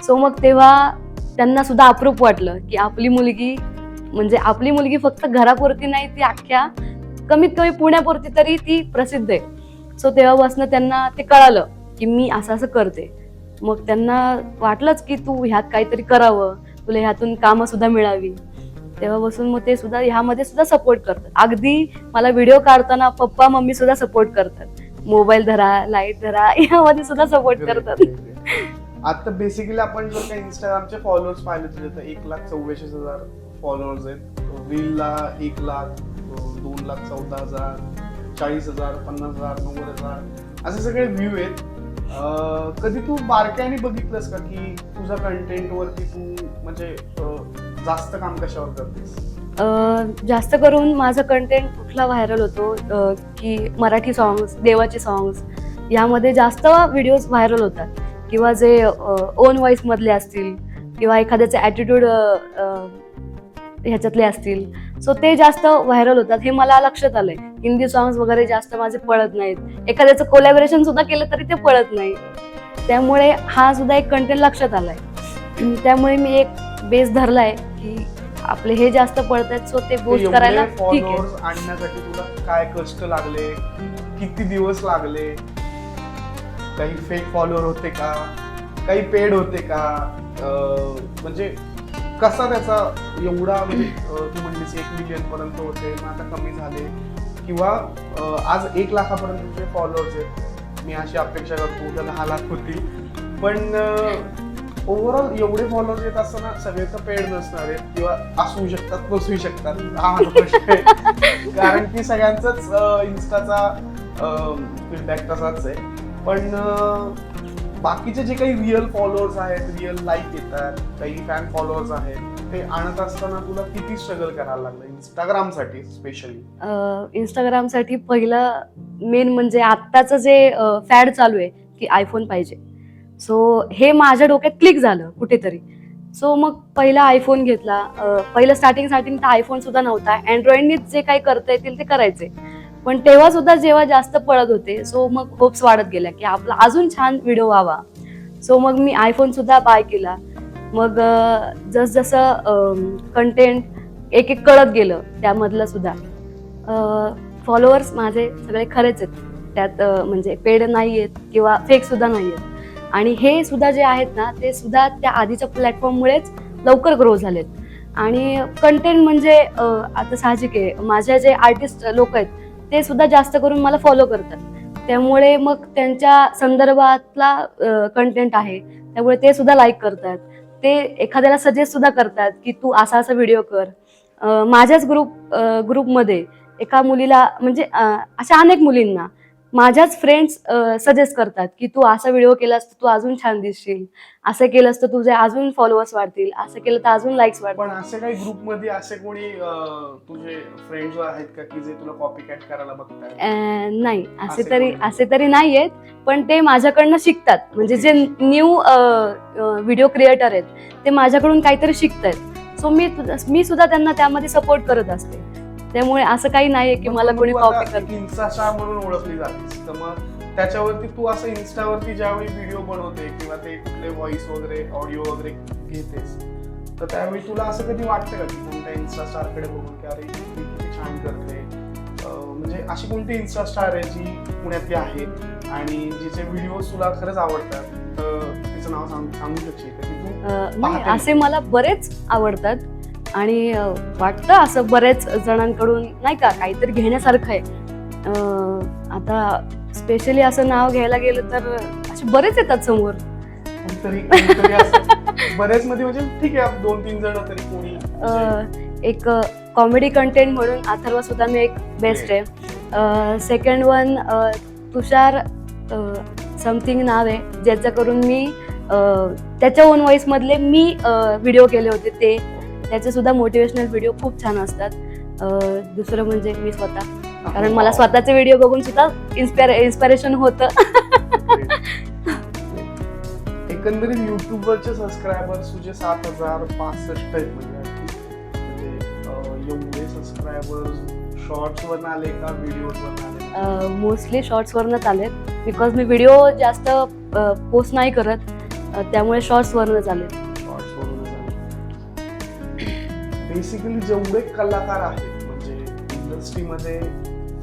सो मग तेव्हा त्यांना सुद्धा अप्रूप वाटलं की आपली मुलगी फक्त घरापुरती नाही, ती अख्ख्या कमीत कमी पुण्यापुरती तरी ती प्रसिद्ध आहे. सो तेव्हापासून त्यांना ते कळालं की मी असं असं करते. मग त्यांना वाटलंच की तू ह्यात काहीतरी करावं, तुला ह्यातून कामं सुद्धा मिळावी. तेव्हापासून मग ते सुद्धा ह्यामध्ये सुद्धा सपोर्ट करतात. अगदी मला व्हिडिओ काढताना पप्पा मम्मी सुद्धा सपोर्ट करतात. मोबाईल धरा, लाईट धरा, यामध्ये सुद्धा सपोर्ट करतात. आता बेसिकली आपण जर का इंस्टाग्रामचे फॉलोअर्स पाहिले तुझे तर 1,44,000 फॉलोअर्स आहेत. रीलला 1,00,000, 2,14,000, 40,000, 50,000, 90,000 असे सगळे व्ह्यू आहेत. कधी तू बारकाईने बघितलंस का की तुझ्या कंटेंट वरती तू म्हणजे जास्त काम कशावर करतेस? जास्त करून माझा कंटेंट कुठला व्हायरल होतो की मराठी सॉंग्स, देवाचे सॉंग्स, यामध्ये जास्त व्हिडिओज व्हायरल होतात. किंवा जे ओन व्हॉइस मधले असतील किंवा एखाद्याचे ॲटिट्यूड ह्याच्यातले असतील, सो ते जास्त व्हायरल होतात. हे मला लक्षात आलंय. हिंदी सॉंग्स वगैरे जास्त माझे पळत नाहीत. एखाद्याचं कोलॅबोरेशन सुद्धा केलं तरी ते पळत नाही. त्यामुळे हा सुद्धा एक कंटेंट लक्षात आलाय. त्यामुळे मी एक बेस धरलाय की आपले हे जास्त पळतात, सो ते बूस्ट करायला ठीक आहे. फॉलोअर्स आणण्यासाठी तुला काय कष्ट लागले, किती दिवस लागले, काही फेक फॉलोअर होते का, काही पेड होते का, म्हणजे कसा त्याचा एवढा म्हणजे तू म्हणलीस 1 मिलियन पर्यंत होते, मग आता कमी झाले, किंवा आज 1 लाखापर्यंत तुझे फॉलोअर्स आहेत. मी अशी अपेक्षा करतो उद्या 10 लाख होती, पण ओव्हरऑल एवढे फॉलोअर्स येत असताना सगळे तर पेड नसणार आहेत किंवा असू शकतात, नसू शकतात. हा माझा प्रश्न आहे. कारण की सगळ्यांचाच इन्स्टाचा फीडबॅक तसाच आहे. पण बाकीचे जे काही रिअल फॉलोअर्स आहेत, रिअल लाईक येतात, काही फॅन फॉलोअर्स आहेत, ते आणत असताना तुला किती स्ट्रगल करायला लागलं इंस्टाग्रामसाठी स्पेशली? इंस्टाग्रामसाठी पहिलं मेन म्हणजे आत्ताचं जे फॅड चालू आहे की आयफोन पाहिजे. सो हे माझ्या डोक्यात क्लिक झालं कुठेतरी. सो मग पहिला आयफोन घेतला. पहिलं स्टार्टिंग तर आयफोन सुद्धा नव्हता. अँड्रॉइडनीच जे काही करता येतील ते करायचे. पण तेव्हा सुद्धा जेव्हा जास्त पळत होते, सो मग होप्स वाढत गेल्या की आपला अजून छान व्हिडिओ व्हावा. सो मग मी आयफोन सुद्धा बाय केला. मग जसं कंटेंट एक एक कळत गेलं त्यामधलं सुद्धा. फॉलोअर्स माझे सगळे खरेच आहेत, त्यात म्हणजे पेड नाही आहेत किंवा फेक सुद्धा नाही आहेत. आणि हे सुद्धा जे आहेत ना, ते सुद्धा त्या आधीच्या प्लॅटफॉर्ममुळेच लवकर ग्रो झालेत. आणि कंटेंट म्हणजे आता साहजिक आहे, माझ्या जे आर्टिस्ट लोक आहेत ते सुद्धा जास्त करून मला फॉलो करतात. त्यामुळे मग त्यांच्या संदर्भातला कंटेंट आहे, त्यामुळे ते सुद्धा लाईक करतात. ते एखाद्याला सजेस्ट सुद्धा करतात की तू असा व्हिडिओ कर. माझ्याच ग्रुपमध्ये एका मुलीला म्हणजे अशा अनेक मुलींना माझ्याच फ्रेंड्स सजेस्ट करतात की तू असा व्हिडिओ केलास तर तू अजून छान दिसशील, असं केलंस तर तुझे अजून फॉलोअर्स वाढतील, असं केलं तर अजून लाईक्स वाढतील. पण असे काही ग्रुपमध्ये असे कोणी तुझे फ्रेंड्स आहेत का की जे तुला कॉपी कॅट करायला बघतात? नाही, असे तरी नाही आहेत. पण ते माझ्याकडनं शिकतात. म्हणजे जे न्यू व्हिडिओ क्रिएटर आहेत ते माझ्याकडून काहीतरी शिकतायत. सो मी सुद्धा त्यांना त्यामध्ये सपोर्ट करत असते. त्यामुळे असं काही नाहीये की मला कोणी कॉपी करत. इन्स्टा स्टार म्हणून ओळखली जातेस, तर मग त्याच्यावरती तू असं इंस्टावरती ज्यावेळी व्हिडिओ बनवते किंवा ते कुठले व्हॉइस वगैरे ऑडिओ वगैरे घेतेस, तर त्यावेळी तुला असं कधी वाटतं का की कोणत्या इन्स्टा स्टारकडे बघून की अरे ती किती छान करते? म्हणजे अशी कोणती इन्स्टा स्टार आहे जी पुण्यातली आहे आणि जिचे व्हिडिओ तुला खरंच आवडतात, तर तिचं नाव सांगू शकशील का की तू? नाही, असे मला बरेच आवडतात. आणि वाटतं असं बऱ्याच जणांकडून नाही का काहीतरी घेण्यासारखं आहे. आता स्पेशली असं नाव घ्यायला गेलं तर असे बरेच येतात समोर. बरेच मध्ये म्हणजे ठीक आहे 2-3 जण तरी कोणी. एक कॉमेडी कंटेंट म्हणून अथर्व सुद्धा मी एक बेस्ट आहे. सेकंड वन तुषार समथिंग नाव आहे, ज्याच्या करून मी त्याच्या ओन व्हॉइस मधले मी व्हिडिओ केले होते. ते त्याचे सुद्धा मोटिवेशनल व्हिडिओ खूप छान असतात. दुसरं म्हणजे मी स्वतः, कारण मला स्वतःचे व्हिडिओ बघून सुद्धा इन्स्पिरेशन होतं. एकंदरीत युट्यूबवरचे सबस्क्रायबर्स तुझे 7,065 आहेत. म्हणजे एवढे सबस्क्रायबर्स शॉर्ट्स वरनं आले का व्हिडिओज वरनं आले? मोस्टली शॉर्ट्स वरनच आलेत, बिकॉज मी व्हिडिओ जास्त पोस्ट नाही करत, त्यामुळे शॉर्ट्स वरनच आले. बेसिकली जेवढे कलाकार आहेत म्हणजे इंडस्ट्रीमध्ये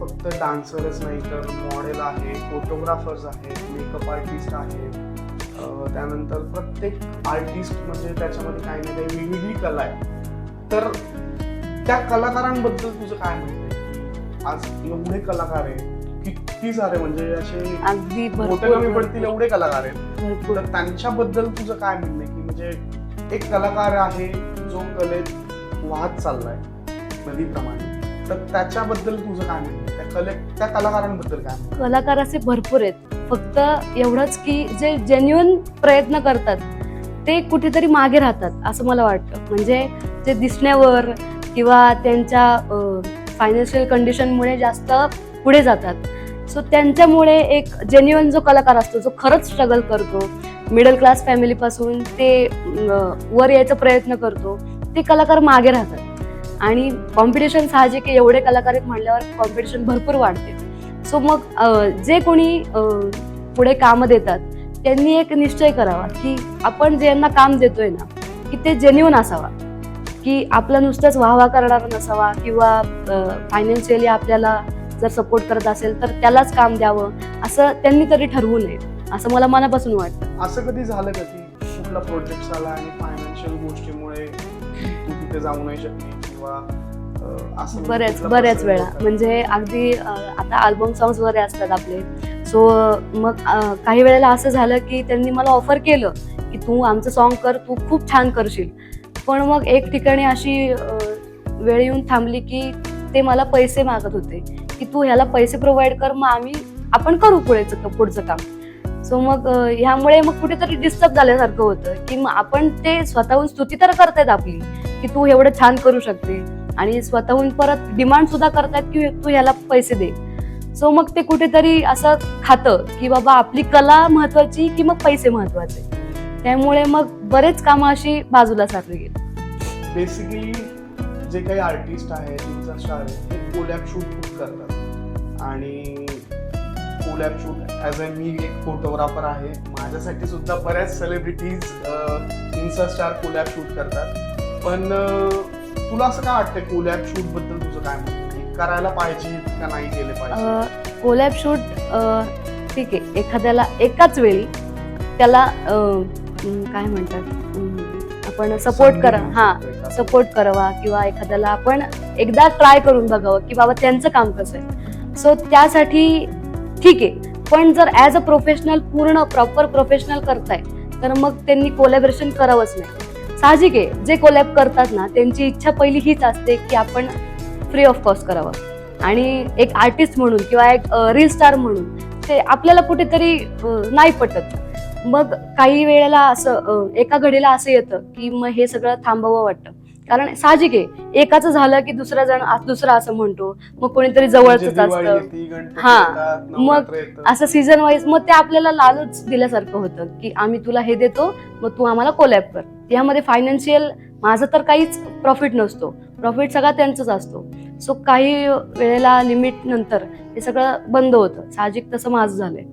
फक्त डान्सरच नाही तर मॉडेल आहे, फोटोग्राफर्स आहेत, मेकअप आर्टिस्ट आहेत, त्यानंतर प्रत्येक आर्टिस्ट म्हणजे त्याच्यामध्ये काही ना काही वेगवेगळी कला आहे. तर त्या कलाकारांबद्दल तुझं काय म्हणणं आहे? आज एवढे कलाकार आहेत, किती सारे म्हणजे असे अगदी मोठे कमी भरपूर पडतील एवढे कलाकार आहेत. भरपूर तर त्यांच्याबद्दल तुझं काय म्हणणं आहे की म्हणजे एक कलाकार आहे जो कलेत वाहत चाललाय नदीप्रमाणे, तर त्याच्याबद्दल तुझं काय म्हणणं आहे? त्या कलाकारांबद्दल काय म्हणणं आहे? कलाकार असे भरपूर आहेत. फक्त एवढंच की जे जेन्युइन प्रयत्न करतात ते कुठेतरी मागे राहतात असं मला वाटतं. म्हणजे जे दिसण्यावर किंवा त्यांच्या फायनान्शियल कंडिशनमुळे जास्त पुढे जातात. सो त्यांच्यामुळे एक जेन्युइन जो कलाकार असतो, जो खरंच स्ट्रगल करतो, मिडल क्लास फॅमिलीपासून ते वर यायचा प्रयत्न करतो, ते कलाकार मागे राहतात. आणि कॉम्पिटिशन साहजिक आहे, एवढे कलाकार आहेत म्हणल्यावर कॉम्पिटिशन भरपूर वाढते. सो मग जे कोणी पुढे कामं देतात त्यांनी एक निश्चय करावा की आपण ज्यांना काम देतोय ना की ते जेन्युइन असावा, की आपला नुसतंच वाहवा करणारा नसावा किंवा फायनान्शियली आपल्याला जर सपोर्ट करत असेल तर त्यालाच काम द्यावं असं त्यांनी तरी ठरवू नये असं मला मनापासून वाटतं. असं कधी झालं का की कुठला प्रोजेक्ट आला आणि फायनान्शियल गोष्टीमुळे तू तिथे जाऊ नाही शकली किंवा असं बऱ्याच वेळा म्हणजे अगदी आता अल्बम सॉंग्स वगैरे असतात आपले. सो मग काही वेळेला असं झालं की त्यांनी मला ऑफर केलं की तू आमचं सॉन्ग कर, तू खूप छान करशील. पण मग एक ठिकाणी अशी वेळ येऊन थांबली की ते मला पैसे मागत होते की तू ह्याला पैसे प्रोव्हाइड कर, मग आपण करू पुढचं काम. सो मग ह्यामुळे मग कुठेतरी डिस्टर्ब झाल्यासारखं होतं की मग आपण ते स्वतःहून स्तुती तर करतायत आपली की तू एवढं छान करू शकते आणि स्वतःहून परत डिमांड सुद्धा करतायत की तू ह्याला पैसे दे. सो मग ते कुठेतरी असं खातं की बाबा आपली कला महत्वाची की मग पैसे महत्वाचे. त्यामुळे मग बरेच कामं अशी बाजूला सारली गेली. बेसिकली जे काही आर्टिस्ट आहेत, इन्स्टा आहेत, ते कोलॅब शूट खूप करतात आणि कोलॅब शूट ॲज अ मी एक फोटोग्राफर आहे, माझ्यासाठी सुद्धा बऱ्याच celebrities Insta star collab shoot करतात. पण तुला असं काय वाटतं कोलॅब शूट बद्दल तुझं काय म्हणणं की करायला पाहिजे का नाही केले पाहिजे? कोलॅब शूट ठीक आहे, एखाद्याला एकाच वेळी त्याला काय म्हणतात आपण सपोर्ट करावा किंवा एखाद्याला आपण एकदा ट्राय करून बघावं की बाबा त्यांचं काम कसं आहे. सो त्यासाठी ठीक आहे, पण जर ॲज अ प्रोफेशनल पूर्ण प्रॉपर प्रोफेशनल करताय तर मग त्यांनी कोलॅबरेशन करावंच नाही. साहजिक आहे, जे कोलॅब करतात ना त्यांची इच्छा पहिली हीच असते की आपण फ्री ऑफ कॉस्ट करावं. आणि एक आर्टिस्ट म्हणून किंवा एक रील स्टार म्हणून ते आपल्याला कुठेतरी नाही पटत. मग काही वेळेला असं एका घडीला असं येतं की मग हे सगळं थांबवावं वाटतं. कारण साहजिक आहे, एकाचं झालं की दुसरा असं म्हणतो, मग कोणीतरी जवळच असतं. मग असं सीझन वाईज मग ते आपल्याला लालच दिल्यासारखं होतं की आम्ही तुला हे देतो, मग तू आम्हाला कोलॅब कर. यामध्ये फायनान्शियल माझं तर काहीच प्रॉफिट नसतो, प्रॉफिट सगळा त्यांचाच असतो. सो काही वेळेला लिमिट नंतर हे सगळं बंद होतं. साहजिक तसं माझं झालंय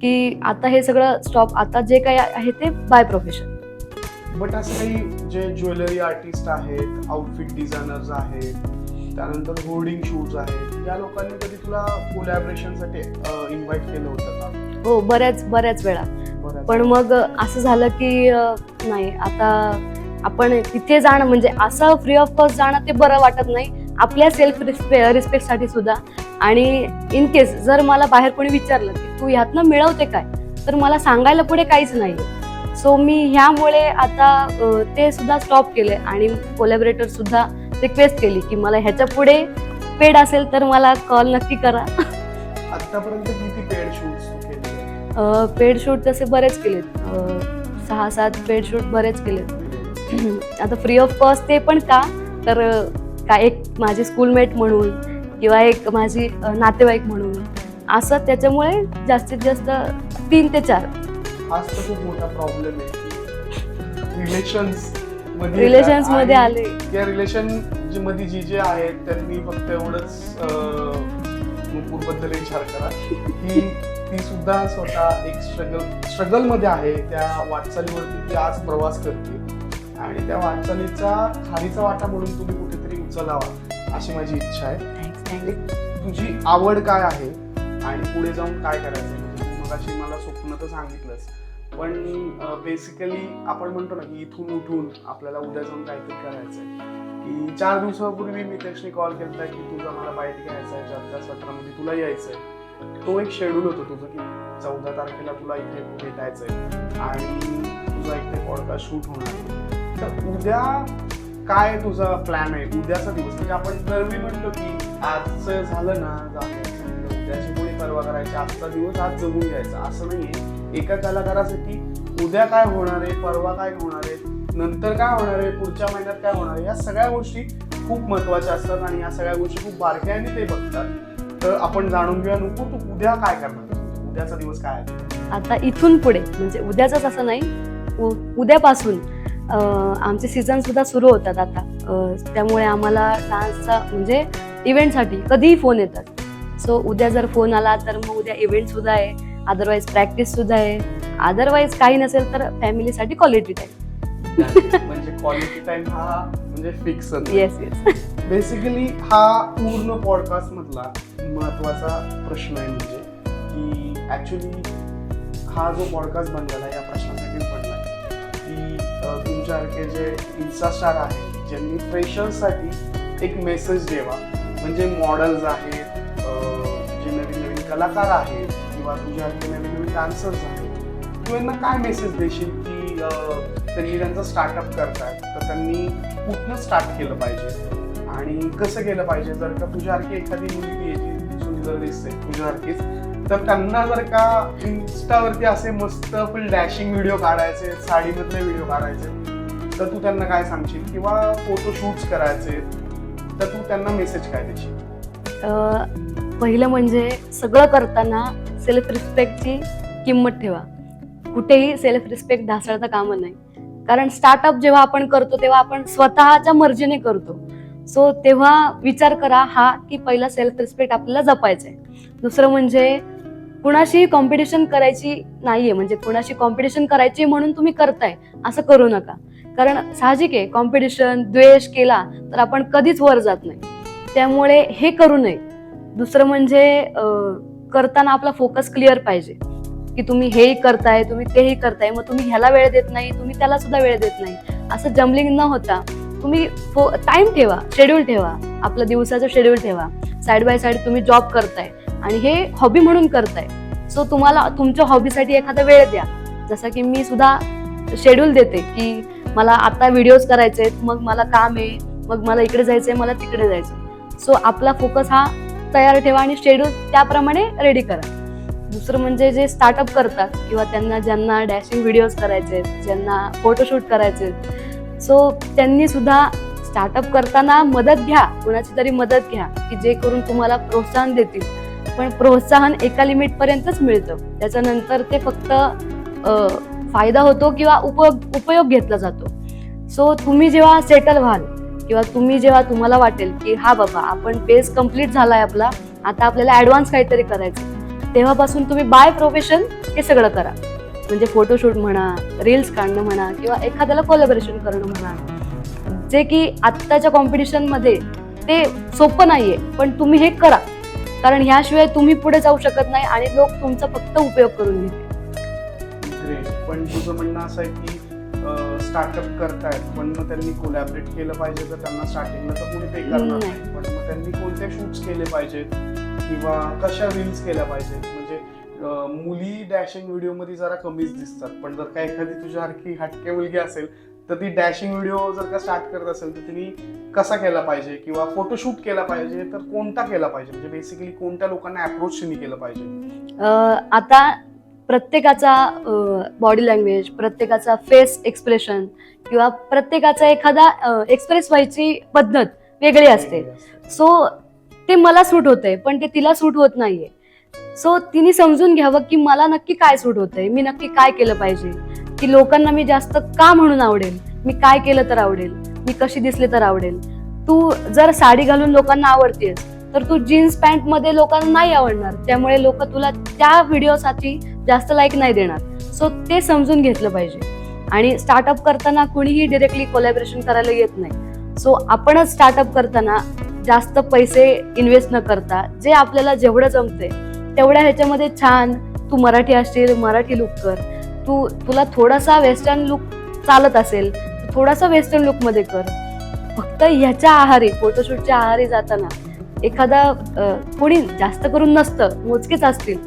की आता हे सगळं स्टॉप, आता जे काही आहे ते बाय प्रोफेशन. बट असं काही जे ज्वेलरी आर्टिस्ट आहेत, आउटफिट डिझायनर्स आहेत, त्यानंतर होर्डिंग शूट्स आहेत, या लोकांनी कधी तुला कोलॅबरेशनसाठी इन्व्हाइट केलं होतं का? हो, बऱ्याच वेळा. पण मग असं झालं की नाही, आता आपण तिथे जाणं म्हणजे असं फ्री ऑफ कॉस्ट जाणं ते बरं वाटत नाही आपल्या सेल्फ रिस्पेक्टसाठी सुद्धा. आणि इन केस जर मला बाहेर कोणी विचारलं की तू ह्यातनं मिळवते काय, तर मला सांगायला पुढे काहीच नाही. सो मी ह्यामुळे आता ते सुद्धा स्टॉप केले आणि कोलॅबरेटर सुद्धा रिक्वेस्ट केली की मला ह्याच्या पुढे पेड असेल तर मला कॉल नक्की करा. आतापर्यंत किती पेड शूट्स केले? पेड शूट तसे बरेच केलेत, 6-7 पेड शूट बरेच केलेत. आता फ्री ऑफ कॉस्ट ते पण का तर एक माझी स्कूलमेट म्हणून किंवा एक माझी नातेवाईक म्हणून असं, त्याच्यामुळे जास्तीत जास्त 3 ते 4. हाच तर खूप मोठा प्रॉब्लेम आहे की रिलेशन्स मध्ये आले, त्या रिलेशन मध्ये जे आहेत त्यांनी फक्त एवढंच नुपूरबद्दल विचार करा की ती सुद्धा स्वतः एक स्ट्रगल मध्ये आहे. त्या वाटचालीवरती ती आज प्रवास करते आणि त्या वाटचालीचा खारीचा वाटा म्हणून तुम्ही कुठेतरी उचलावा अशी माझी इच्छा आहे. तुझी आवड काय आहे आणि पुढे जाऊन काय करायचं. म्हणजे तू मगाशी मला स्वप्न तर सांगितलंस, पण बेसिकली आपण म्हणतो ना की इथून उठून आपल्याला उद्या जाऊन काहीतरी करायचंय. की 4 दिवसापूर्वी मितेशने कॉल केला की तुझा मला बाईट घ्यायचा आहे, 14-17 मध्ये तुला यायचंय. तो एक शेड्यूल होतं तुझं की 14 तारखेला तुला इथे भेटायचंय आणि तुझा इथे पॉडकास्ट शूट होणार. तर उद्या काय तुझा प्लॅन आहे, उद्याचा दिवस. म्हणजे आपण दरवेळी म्हणतो की आजचं झालं ना जाऊन उद्याची कोणी परवा करायची, आजचा दिवस आज जगून घ्यायचा. असं नाहीये. एका कलाकारासाठी उद्या काय होणार आहे, परवा काय होणार आहे, नंतर काय होणार आहे, पुढच्या महिन्यात काय होणार आहे, या सगळ्या गोष्टी खूप महत्त्वाच्या असतात आणि या सगळ्या गोष्टी खूप बारकाईने ते बघतात. तर आपण जाणून घेऊया नको तू उद्या काय करणार, उद्याचा दिवस काय आहे. आता इथून पुढे म्हणजे उद्याच असं नाही, उद्यापासून आमचे सीझन सुद्धा सुरू होतात आता. त्यामुळे आम्हाला डान्सचा म्हणजे इव्हेंटसाठी कधीही फोन येतात. सो उद्या जर फोन आला तर मग उद्या इव्हेंट सुद्धा आहे, अदरवाईज प्रॅक्टिस सुद्धा आहे, अदरवाईज काही नसेल तर फॅमिलीसाठी क्वालिटी टाइम. म्हणजे क्वालिटी टाइम हा म्हणजे फिक्स. Yes yes. बेसिकली हा पूर्ण पॉडकास्ट मधला महत्वाचा प्रश्न आहे. म्हणजे की ऍक्च्युली हा जो पॉडकास्ट बनलेला या प्रश्नासाठी बनला की तुमच्यासारखे जे इन्स्टा स्टार आहे ज्यांनी फ्रेशर्ससाठी एक मेसेज द्यावा. म्हणजे मॉडेल्स आहेत, जे नवीन नवीन कलाकार आहेत किंवा तुझ्यासारखे नवीन नवीन डान्सर्स आहेत, तू यांना काय मेसेज देशील की त्यांनी त्यांचं स्टार्टअप करतात तर त्यांनी कुठनं स्टार्ट केलं पाहिजे आणि कसं केलं पाहिजे. जर का तुझ्यासारखी एखादी मुलगी आहे जी सुंदर दिसते तुझ्यासारखीच, तर त्यांना जर का इन्स्टावरती असे मस्त फुल डॅशिंग व्हिडिओ काढायचे, साडीमधले व्हिडिओ काढायचे, तर तू त्यांना काय सांगशील. किंवा फोटोशूट्स करायचे तर तू त्यांना मेसेज काय देशील. पहिलं म्हणजे सगळं करताना सेल्फ रिस्पेक्टची किंमत ठेवा. कुठेही सेल्फ रिस्पेक्ट ढासळता कामा नाही. कारण स्टार्टअप जेव्हा आपण करतो तेव्हा आपण स्वतःच्या मर्जीने करतो. सो तेव्हा विचार करा हा की पहिला सेल्फ रिस्पेक्ट आपल्याला जपायचा आहे. दुसरं म्हणजे कुणाशी कॉम्पिटिशन करायची नाहीये. म्हणजे कुणाशी कॉम्पिटिशन करायची म्हणून तुम्ही करताय असं करू नका. कारण साहजिक आहे कॉम्पिटिशन द्वेष केला तर आपण कधीच वर जात नाही. त्यामुळे हे करू नये. दुसरं म्हणजे करताना आपला फोकस क्लिअर पाहिजे की तुम्ही हेही करताय, तुम्ही तेही करताय, मग तुम्ही ह्याला वेळ देत नाही, तुम्ही त्याला सुद्धा वेळ देत नाही. असं जम्बलिंग न होता तुम्ही टाइम ठेवा, शेड्यूल ठेवा, आपलं दिवसाचं शेड्यूल ठेवा. साईड बाय साईड तुम्ही जॉब करताय आणि हे हॉबी म्हणून करताय. सो तुम्हाला तुमच्या हॉबीसाठी एखादा वेळ द्या. जसं की मी सुद्धा शेड्यूल देते की मला आता व्हिडिओज करायचे आहेत, मग मला काम आहे, मग मला इकडे जायचंय, मला तिकडे जायचं. सो आपला फोकस हा तयार ठेवा आणि शेड्यूल त्याप्रमाणे रेडी करा. दुसरं म्हणजे जे स्टार्टअप करतात किंवा त्यांना ज्यांना डॅशिंग व्हिडिओज करायचे आहेत, ज्यांना फोटोशूट करायचे आहेत, सो त्यांनी सुद्धा स्टार्टअप करताना मदत घ्या, कुणाची तरी मदत घ्या की जे करून तुम्हाला प्रोत्साहन देतील. पण प्रोत्साहन एका लिमिटपर्यंतच मिळतं. त्याच्यानंतर ते फक्त फायदा होतो किंवा उपयोग घेतला जातो. सो तुम्ही जेव्हा सेटल व्हाल किंवा तुम्हाला वाटेल की हा बाबा आपण बेस कम्प्लीट झालाय आपला, आता आपल्याला ऍडव्हान्स काहीतरी करायचं, तेव्हापासून तुम्ही बाय प्रोफेशन हे सगळं करा. म्हणजे फोटोशूट म्हणा, रील्स काढणं म्हणा किंवा एखाद्याला कोलॅबोरेशन करणं म्हणा, जे की आत्ताच्या कॉम्पिटिशनमध्ये ते सोपं नाहीये. पण तुम्ही हे करा, कारण ह्याशिवाय तुम्ही पुढे जाऊ शकत नाही आणि लोक तुमचा फक्त उपयोग करून घेतील. ग्रेट. पण तुझं म्हणणं असं आहे की स्टार्टअप करतायत पण मग त्यांनी कोलॅबरेट केलं पाहिजे, तर त्यांना स्टार्टिंगला तर कोणी ते करणार नाही. पण मग त्यांनी कोणते शूट्स केले पाहिजेत किंवा कशा रील्स केल्या पाहिजेत. म्हणजे मुली डॅशिंग व्हिडिओमध्ये जरा कमीच दिसतात, पण जर का एखादी तुझ्यासारखी हटके मुलगी असेल तर ती डॅशिंग व्हिडिओ जर का स्टार्ट करत असेल तर तिने कसा केला पाहिजे किंवा फोटोशूट केला पाहिजे तर कोणता केला पाहिजे. म्हणजे बेसिकली कोणत्या लोकांना अप्रोच तिने केलं पाहिजे. आता प्रत्येकाचा बॉडी लँग्वेज, प्रत्येकाचा फेस एक्सप्रेशन किंवा प्रत्येकाचा एखादा एक्सप्रेस व्हायची पद्धत वेगळी असते. सो ते मला सूट होतंय पण ते तिला सूट होत नाहीये. सो तिने समजून घ्यावं की मला नक्की काय सूट होतंय, मी नक्की काय केलं पाहिजे, की लोकांना मी जास्त का म्हणून आवडेल, मी काय केलं तर आवडेल, मी कशी दिसले तर आवडेल. तू जर साडी घालून लोकांना आवडतेस तर तू जीन्स पॅन्ट मध्ये लोकांना नाही आवडणार. त्यामुळे लोक तुला त्या व्हिडिओसाठी जास्त लाईक नाही देणार. सो ते समजून घेतलं पाहिजे. आणि स्टार्टअप करताना कुणीही डिरेक्टली कोलॅबोरेशन करायला येत नाही. सो आपणच स्टार्टअप करताना जास्त पैसे इन्व्हेस्ट न करता जे आपल्याला जेवढं जमते तेवढ्या ह्याच्यामध्ये छान, तू मराठी असशील मराठी लुक कर, तुला थोडासा वेस्टर्न लुक चालत असेल थोडासा वेस्टर्न लुक मध्ये कर. फक्त ह्याच्या आहारी, फोटोशूटच्या आहारी जाताना एखादा कोणी जास्त करून नसतं, मोजकेच असतील,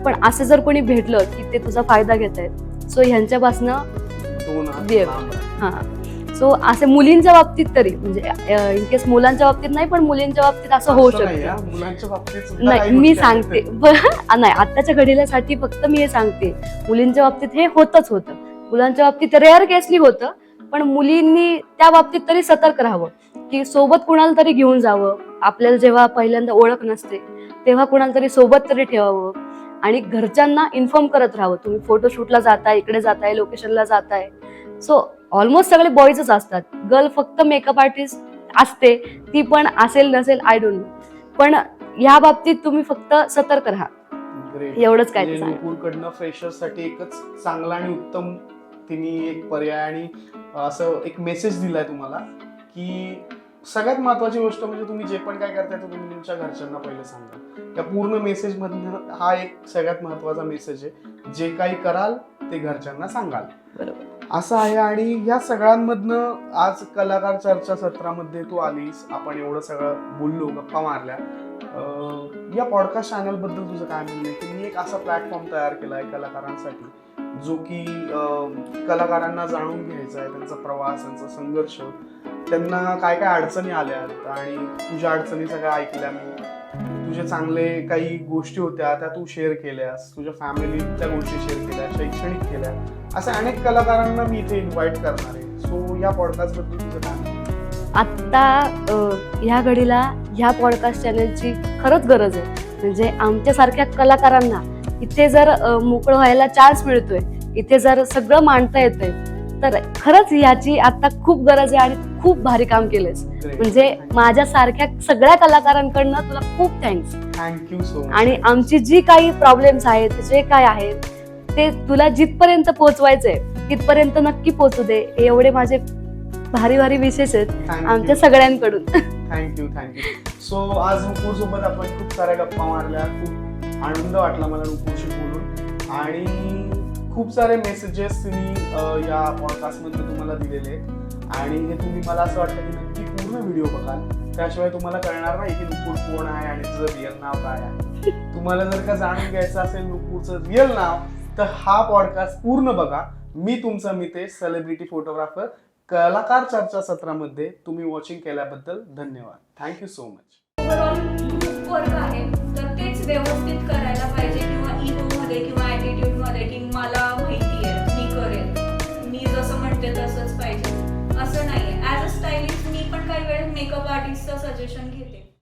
पण असं जर कोणी भेटलं की ते तुझा फायदा घेत आहेत, सो ह्यांच्यापासनं हा. सो असे मुलींच्या बाबतीत तरी, म्हणजे इन केस मुलांच्या बाबतीत नाही, पण मुलींच्या बाबतीत असं होऊ शकतं. मुलांच्या बाबतीत नाही, मी सांगते नाही, आत्ताच्या घडीसाठी फक्त मी हे सांगते, मुलींच्या बाबतीत हे होतच होतं, मुलांच्या बाबतीत रेअर केसली होतं, पण मुलींनी त्या बाबतीत तरी सतर्क राहावं की सोबत कुणाला तरी घेऊन जावं. आपल्याला जेव्हा पहिल्यांदा ओळख नसते तेव्हा कुणाला तरी सोबत तरी ठेवावं आणि घरच्यांना इन्फॉर्म करत राहावं, तुम्ही फोटोशूटला जाताय, इकडे जाताय, लोकेशनला जाताय. सो ऑलमोस्ट सगळे बॉईजच असतात, गर्ल फक्त मेकअप आर्टिस्ट असते, ती पण असेल नसेल आय डोंट नो, पण या बाबतीत तुम्ही फक्त सतर्क राहा, एवढंच काय ते सांगेन. नुपूरकडनं फ्रेशर्ससाठी एकच चांगला आणि उत्तम तिने एक पर्याय आणि असं एक मेसेज दिलाय तुम्हाला की सगळ्यात महत्वाची गोष्ट म्हणजे तुम्ही जे पण काय करताय ते तुम्ही तुमच्या घरच्यांना पहिले सांगा. या पूर्ण मेसेज मधनं हा एक सगळ्यात महत्वाचा मेसेज आहे, जे काही कराल ते घरच्यांना सांगाल, बरोबर असं आहे. आणि या सगळ्यांमधनं आज कलाकार चर्चा सत्रामध्ये तू आलीस, आपण एवढं सगळं बोललो, गप्पा मारल्या. या पॉडकास्ट चॅनल बद्दल तुझं काय म्हणणं आहे की मी एक असा प्लॅटफॉर्म तयार केला आहे कलाकारांसाठी, जो की कलाकारांना जाणून घ्यायचा आहे, त्यांचा प्रवास, त्यांचा संघर्ष, त्यांना काय काय अडचणी आल्यात आणि तुझ्या अडचणी सगळ्या ऐकल्या मी, तुझे चांगले काही गोष्टी होत्या त्या तू शेअर केल्यास, तुझ्या फॅमिलीच्या गोष्टी शेअर केल्या, शैक्षणिक केल्या, अशा अनेक कलाकारांना मी इथे इन्व्हाइट करणार आहे. सो या पॉडकास्ट बद्दल तुझं काय? आत्ता ह्या घडीला ह्या पॉडकास्ट चॅनलची खरंच गरज आहे, म्हणजे आमच्यासारख्या कलाकारांना इथे जर मोकळं व्हायला चान्स मिळतोय, इथे जर सगळं मांडता येतंय, तर खरंच ह्याची आता खूप गरज आहे आणि खूप भारी काम केलंस. म्हणजे माझ्यासारख्या सगळ्या कलाकारांकडनं तुला खूप थँक्यू सो मच. आणि आमची जी काही प्रॉब्लेम्स आहेत, जे काय आहेत, ते तुला जिथपर्यंत पोहोचवायचंय तिथपर्यंत नक्की पोहोचू दे, हे एवढे माझे भारी भारी विशेष आहेत आमच्या सगळ्यांकडून. थँक्यू. सो आज नुपूर सोबत आपण खूप साऱ्या गप्पा मारल्या, खूप आनंद वाटला मला नुपूरशी बोलून, आणि खूप सारे मेसेजेस तुम्ही या पॉडकास्टमध्ये तुम्हाला दिलेले आहेत, आणि हे तुम्ही मला असं वाटतं की नक्की पूर्ण व्हिडिओ बघाल, त्याशिवाय तुम्हाला कळणार नाही की नुपूर कोण आहे आणि तिचं रिअल नाव काय आहे. तुम्हाला जर का जाणून घ्यायचं असेल नुपूरचं रिअल नाव, तर हा पॉडकास्ट पूर्ण बघा. मी तुमचा मितेश, सेलिब्रिटी फोटोग्राफर, कलाकार चर्चा सत्रामध्ये तुम्ही वॉचिंग केल्याबद्दल धन्यवाद. Thank you so much. Overall group work आहे तर तेच व्यवस्थित करायला पाहिजे, किंवा इगो मध्ये किंवा ॲटिट्यूड मध्ये की मला माहिती आहे मी करेन, मी जसं म्हणते तसंच पाहिजे, असं नाहीये. ॲज अ स्टायलिस्ट मी पण काही वेळेस मेकअप आर्टिस्टचं सजेशन घेते.